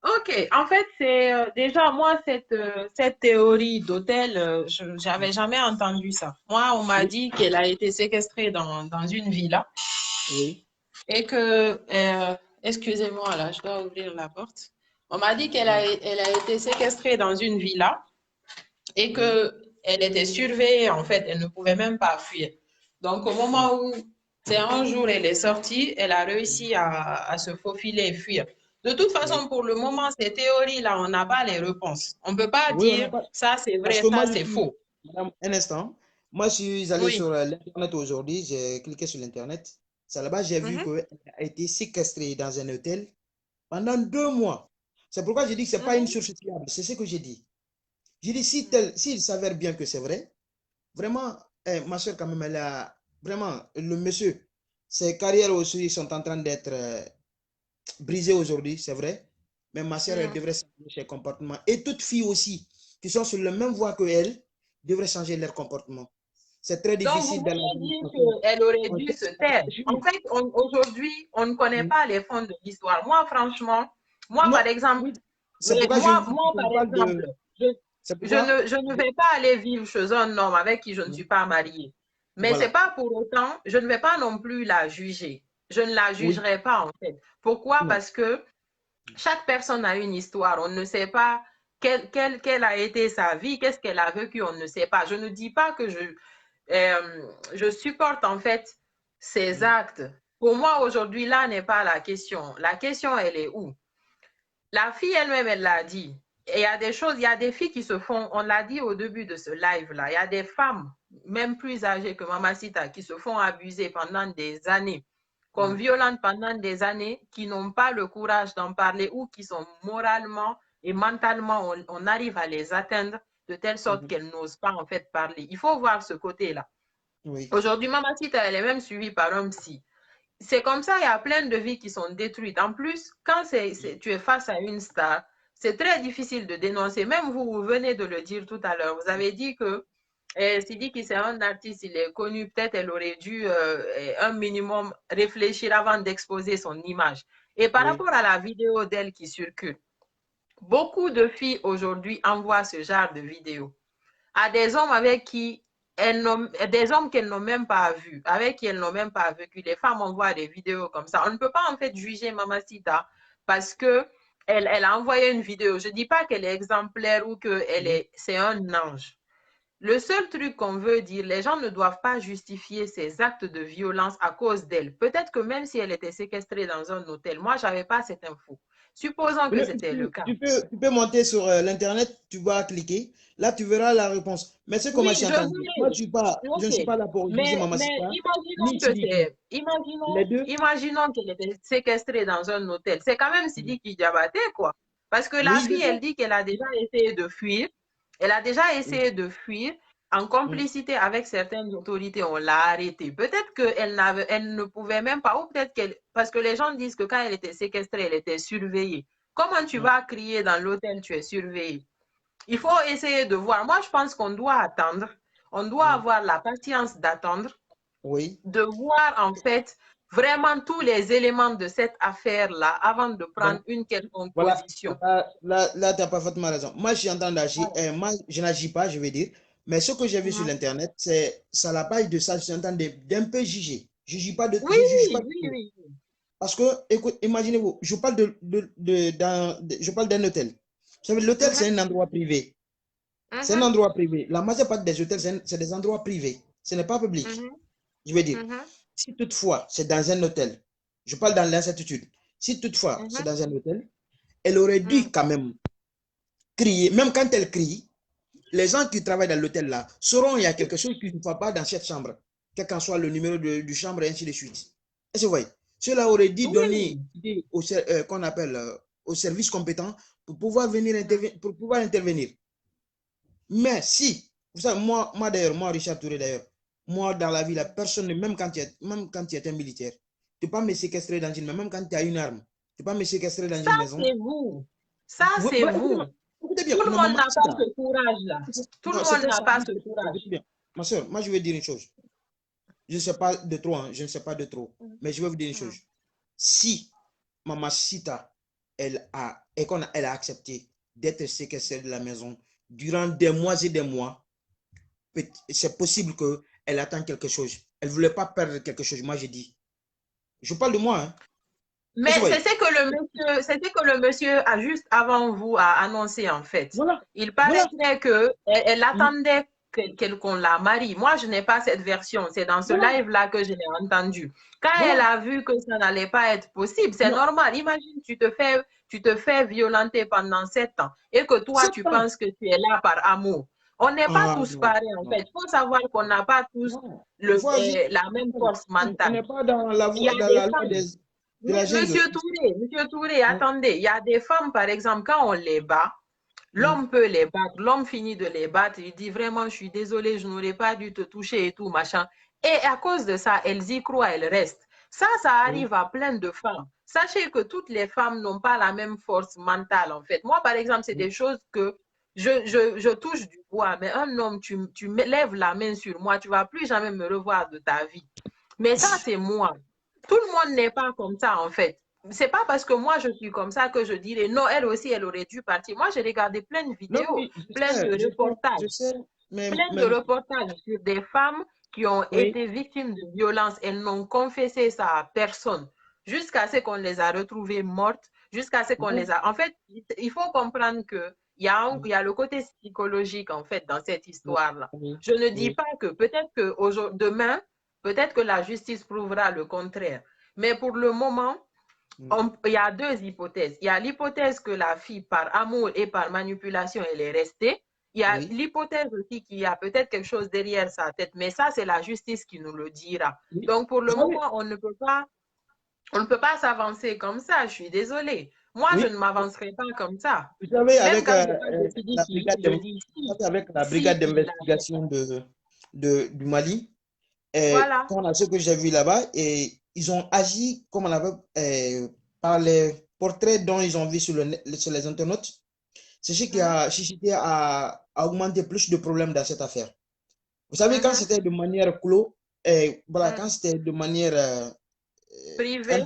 Ok, en fait, c'est déjà moi, cette théorie d'hôtel, je n'avais jamais entendu ça. Moi, on m'a Oui, dit qu'elle a été séquestrée dans une villa oui. et que, excusez-moi, là, je dois ouvrir la porte. On m'a dit qu'elle Oui, elle a été séquestrée dans une villa et oui. qu'elle était surveillée, en fait, elle ne pouvait même pas fuir. Donc, au moment où, c'est un jour, elle est sortie, elle a réussi à se faufiler et fuir. De toute Oui, façon, pour le moment, ces théories-là, on n'a pas les réponses. On ne peut pas oui, on n'a dire pas. ça c'est Parce vrai, que moi, ça je c'est suis. faux. Madame, un instant. Moi, je suis allé Oui. sur l'Internet aujourd'hui. J'ai cliqué sur l'Internet. C'est là-bas, j'ai vu qu'elle a été séquestrée dans un hôtel pendant 2 mois. C'est pourquoi je dis que ce n'est pas une source fiable. C'est ce que j'ai dit. J'ai dit, s'il s'avère bien que c'est vrai, vraiment, ma soeur, quand même, elle a. Vraiment, le monsieur, ses carrières aussi sont en train d'être brisées aujourd'hui, c'est vrai. Mais ma soeur, elle devrait changer ses comportements. Et toutes filles aussi, qui sont sur la même voie que elle, devraient changer leur comportement. C'est très Donc, vous difficile dans la voulez vie. dire qu'elle aurait dû se taire. En fait, aujourd'hui, on ne connaît pas les fonds de l'histoire. Moi, franchement, moi, Non, par exemple, oui. C'est pourquoi moi, je par vous parle exemple, de. C'est pourquoi. je ne vais pas aller vivre chez un homme avec qui je ne suis pas mariée. Mais c'est Voilà. pas pour autant, je ne vais pas non plus la juger. Je ne la Oui. jugerai pas, en fait. Pourquoi? Non. Parce que chaque personne a une histoire. On ne sait pas quelle a été sa vie, qu'est-ce qu'elle a vécu, on ne sait pas. Je ne dis pas que je supporte en fait ces actes. Pour moi, aujourd'hui, là n'est pas la question. La question, elle est où? La fille elle-même, elle l'a dit. Et il y a des choses, il y a des filles qui se font, on l'a dit au début de ce live-là, il y a des femmes, même plus âgées que Mamacita, qui se font abuser pendant des années, qu'on violente pendant des années, qui n'ont pas le courage d'en parler ou qui sont moralement et mentalement, on arrive à les atteindre de telle sorte qu'elles n'osent pas en fait parler. Il faut voir ce côté-là. Oui. Aujourd'hui, Mamacita, elle est même suivie par un psy. C'est comme ça, il y a plein de vies qui sont détruites. En plus, quand tu es face à une star, c'est très difficile de dénoncer. Même vous, vous venez de le dire tout à l'heure. Vous avez dit que Sidiki, c'est un artiste, il est connu. Peut-être elle aurait dû un minimum réfléchir avant d'exposer son image. Et par Oui. rapport à la vidéo d'elle qui circule, beaucoup de filles aujourd'hui envoient ce genre de vidéos à des hommes avec qui des hommes qu'elles n'ont même pas vus, avec qui elles n'ont même pas vécu. Les femmes envoient des vidéos comme ça. On ne peut pas en fait juger Mamacita parce que elle a envoyé une vidéo. Je ne dis pas qu'elle est exemplaire ou que c'est un ange. Le seul truc qu'on veut dire, les gens ne doivent pas justifier ces actes de violence à cause d'elle. Peut-être que même si elle était séquestrée dans un hôtel, moi, je n'avais pas cette info. Supposons que c'était le cas. Tu peux monter sur l'Internet, tu vas cliquer. Là, tu verras la réponse. Mais c'est comment Oui, j'ai je entendu. Moi, voulais. je ne suis Ok. pas là pour juger Mais Mamacita, imaginons ni que Sidiki. Les deux. imaginons qu'elle était séquestrée dans un hôtel. C'est quand même Sidiki Diabaté, quoi. Parce que la Oui, je fille, sais. elle dit qu'elle a déjà essayé de fuir. Elle a déjà essayé de fuir en complicité avec certaines autorités. On l'a arrêtée. Peut-être elle ne pouvait même pas, ou peut-être parce que les gens disent que quand elle était séquestrée, elle était surveillée. Comment tu vas crier dans l'hôtel, tu es surveillée? Il faut essayer de voir. Moi, je pense qu'on doit attendre. On doit avoir la patience d'attendre, Oui. de voir en fait vraiment tous les éléments de cette affaire-là avant de prendre une quelconque Voilà. position. Là, tu as parfaitement raison. Moi, je suis en train d'agir. Moi, je n'agis pas, je veux dire. Mais ce que j'ai vu sur l'Internet, c'est à la base de ça, je suis en train d'un peu juger. Je ne juge pas de. Oui, Je juge pas de tout. oui. Parce que, écoute, imaginez-vous, je parle je parle d'un hôtel. Vous savez, l'hôtel, c'est un endroit privé. C'est un endroit privé. La majeure partie des hôtels, c'est des endroits privés. Ce n'est pas public. Je veux dire, si toutefois, c'est dans un hôtel, je parle dans l'incertitude, si toutefois, c'est dans un hôtel, elle aurait dû quand même crier, même quand elle crie, les gens qui travaillent dans l'hôtel là sauront qu'il y a quelque chose qui ne va pas dans cette chambre, quel qu'en soit le numéro du chambre et ainsi de suite. Est-ce que vous voyez? Cela aurait dû donner qu'on appelle au service compétent pour pouvoir intervenir. Mais si, vous savez, moi d'ailleurs, moi Richard Touré d'ailleurs, moi dans la vie, la personne, même quand tu es un militaire, tu ne peux pas me séquestrer dans une maison, même quand tu as une arme, tu ne peux pas me séquestrer dans une maison. Ça, c'est vous. Ça, c'est vous. Écoutez bien, tout le monde n'a pas ce courage-là. Tout le monde n'a pas ce courage. Écoutez bien, ma soeur, moi je vais dire une chose. je ne sais pas de trop, hein, je ne sais pas de trop. Mais je vais vous dire une chose. Si Mamacita, elle a accepté d'être séquestrée de la maison durant des mois et des mois, c'est possible qu'elle attend quelque chose. Elle ne voulait pas perdre quelque chose, moi j'ai dit. Je parle de moi. Hein. Mais c'est ce que le monsieur a juste avant vous a annoncé en fait. Voilà. Il paraîtrait que elle attendait qu'on la marie. Moi, je n'ai pas cette version. C'est dans ce live-là que je l'ai entendu. Quand elle a vu que ça n'allait pas être possible, c'est normal. Imagine, tu te fais violenter pendant 7 ans et que toi, tu penses que tu es là par amour. On n'est pas tous pareils, en fait. Il faut savoir qu'on n'a pas tous la même force mentale. On n'est pas dans la loi de la jungle. Monsieur Touré, attendez. Il y a des femmes, par exemple, quand on les bat, l'homme peut les battre. L'homme finit de les battre. Il dit vraiment, je suis désolé, je n'aurais pas dû te toucher et tout, machin. Et à cause de ça, elles y croient, elles restent. Ça arrive à plein de femmes. Sachez que toutes les femmes n'ont pas la même force mentale, en fait. Moi, par exemple, c'est des choses que je touche du bois, mais un homme, tu me lèves la main sur moi, tu ne vas plus jamais me revoir de ta vie. Mais ça, c'est moi. Tout le monde n'est pas comme ça, en fait. C'est pas parce que moi, je suis comme ça que je dirais non, elle aussi, elle aurait dû partir. Moi, j'ai regardé plein de vidéos, plein de reportages. Plein de reportages sur des femmes qui ont été victimes de violences. Elles n'ont confessé ça à personne. Jusqu'à ce qu'on les a retrouvées mortes, jusqu'à ce qu'on les a... En fait, il faut comprendre qu'il y a le côté psychologique, en fait, dans cette histoire-là. Je ne dis pas que peut-être que demain, peut-être que la justice prouvera le contraire. Mais pour le moment, il y a 2 hypothèses. Il y a l'hypothèse que la fille, par amour et par manipulation, elle est restée. Il y a l'hypothèse aussi qu'il y a peut-être quelque chose derrière sa tête, mais ça, c'est la justice qui nous le dira. Donc, pour le moment, on ne peut pas s'avancer comme ça. Je suis désolée. Moi, je ne m'avancerai pas comme ça. Vous savez, avec la brigade d'investigation du Mali, voilà. Ce que j'ai vu là-bas, et ils ont agi comme on avait par les portraits dont ils ont vu sur les internautes. C'est ce qui a suscité à augmenter plus de problèmes dans cette affaire. Vous savez, quand c'était de manière clos, quand c'était de manière privée,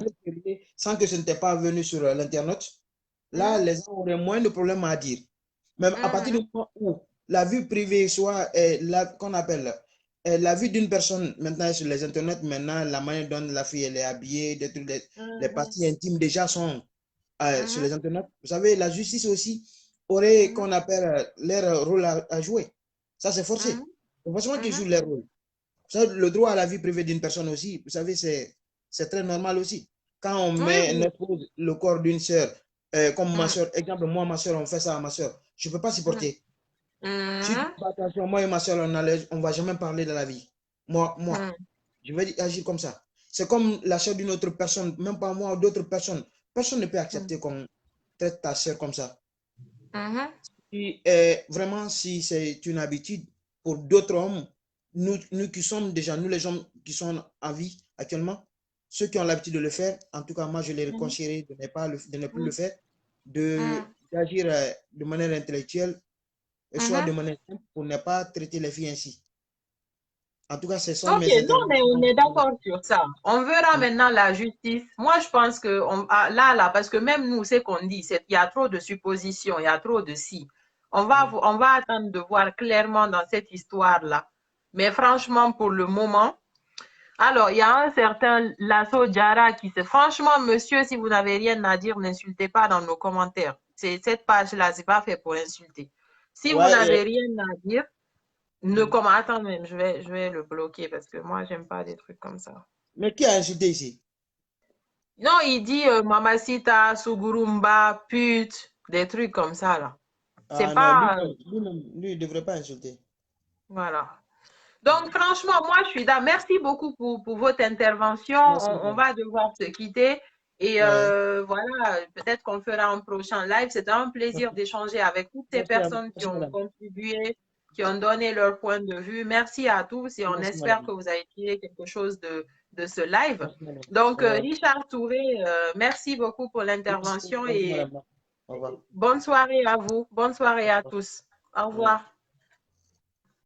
sans que ce n'était pas venu sur l'internet, là, les gens auraient moins de problèmes à dire. Même à partir du moment où la vue privée soit, qu'on appelle, la vue d'une personne maintenant sur les internets, maintenant, la manière dont la fille elle est habillée, les parties intimes déjà sont sur les internets. Vous savez, la justice aussi aurait, qu'on appelle, leur rôle à jouer. Ça, c'est forcé. C'est forcément qu'ils jouent leur rôle. Vous savez, le droit à la vie privée d'une personne aussi, vous savez, c'est très normal aussi. Quand on expose le corps d'une soeur, comme ma soeur, exemple, moi, ma soeur, on fait ça à ma soeur, je ne peux pas supporter. Si tu fais attention, moi et ma soeur, on ne va jamais parler de la vie. Moi, je vais agir comme ça. C'est comme la soeur d'une autre personne, même pas moi ou d'autres personnes. Personne ne peut accepter qu'on traite ta soeur comme ça. Vraiment, si c'est une habitude pour d'autres hommes, nous qui sommes déjà, nous les hommes qui sont en vie actuellement, ceux qui ont l'habitude de le faire, en tout cas, moi, je les conseillerais de ne plus le faire, d'agir de manière intellectuelle, soit de manière simple, pour ne pas traiter les filles ainsi. En tout cas, c'est ça. Ok, non, mais on est d'accord sur ça. On verra maintenant la justice. Moi, je pense que là, parce que même nous, c'est qu'on dit, il y a trop de suppositions, il y a trop de si. On va attendre de voir clairement dans cette histoire-là. Mais franchement, pour le moment, alors, il y a un certain Lasso Diarra qui se... Franchement, monsieur, si vous n'avez rien à dire, n'insultez pas dans nos commentaires. Cette page-là, c'est pas fait pour insulter. Si vous n'avez rien à dire, attends même, je vais le bloquer parce que moi, j'aime pas des trucs comme ça. Mais qui a insulté ici? Non, il dit Mamacita, Sugurumba, pute, des trucs comme ça, là. C'est pas... Lui, il ne devrait pas insulter. Voilà. Donc, franchement, moi, je suis d'accord. Merci beaucoup pour votre intervention. On va devoir se quitter. Et voilà, peut-être qu'on fera un prochain live. C'était un plaisir d'échanger avec toutes ces personnes qui ont contribué, qui ont donné leur point de vue. Merci à tous et on espère que vous avez tiré quelque chose de ce live. Donc, Richard Touré, merci beaucoup pour l'intervention et bonne soirée à vous. Bonne soirée à tous. Au revoir.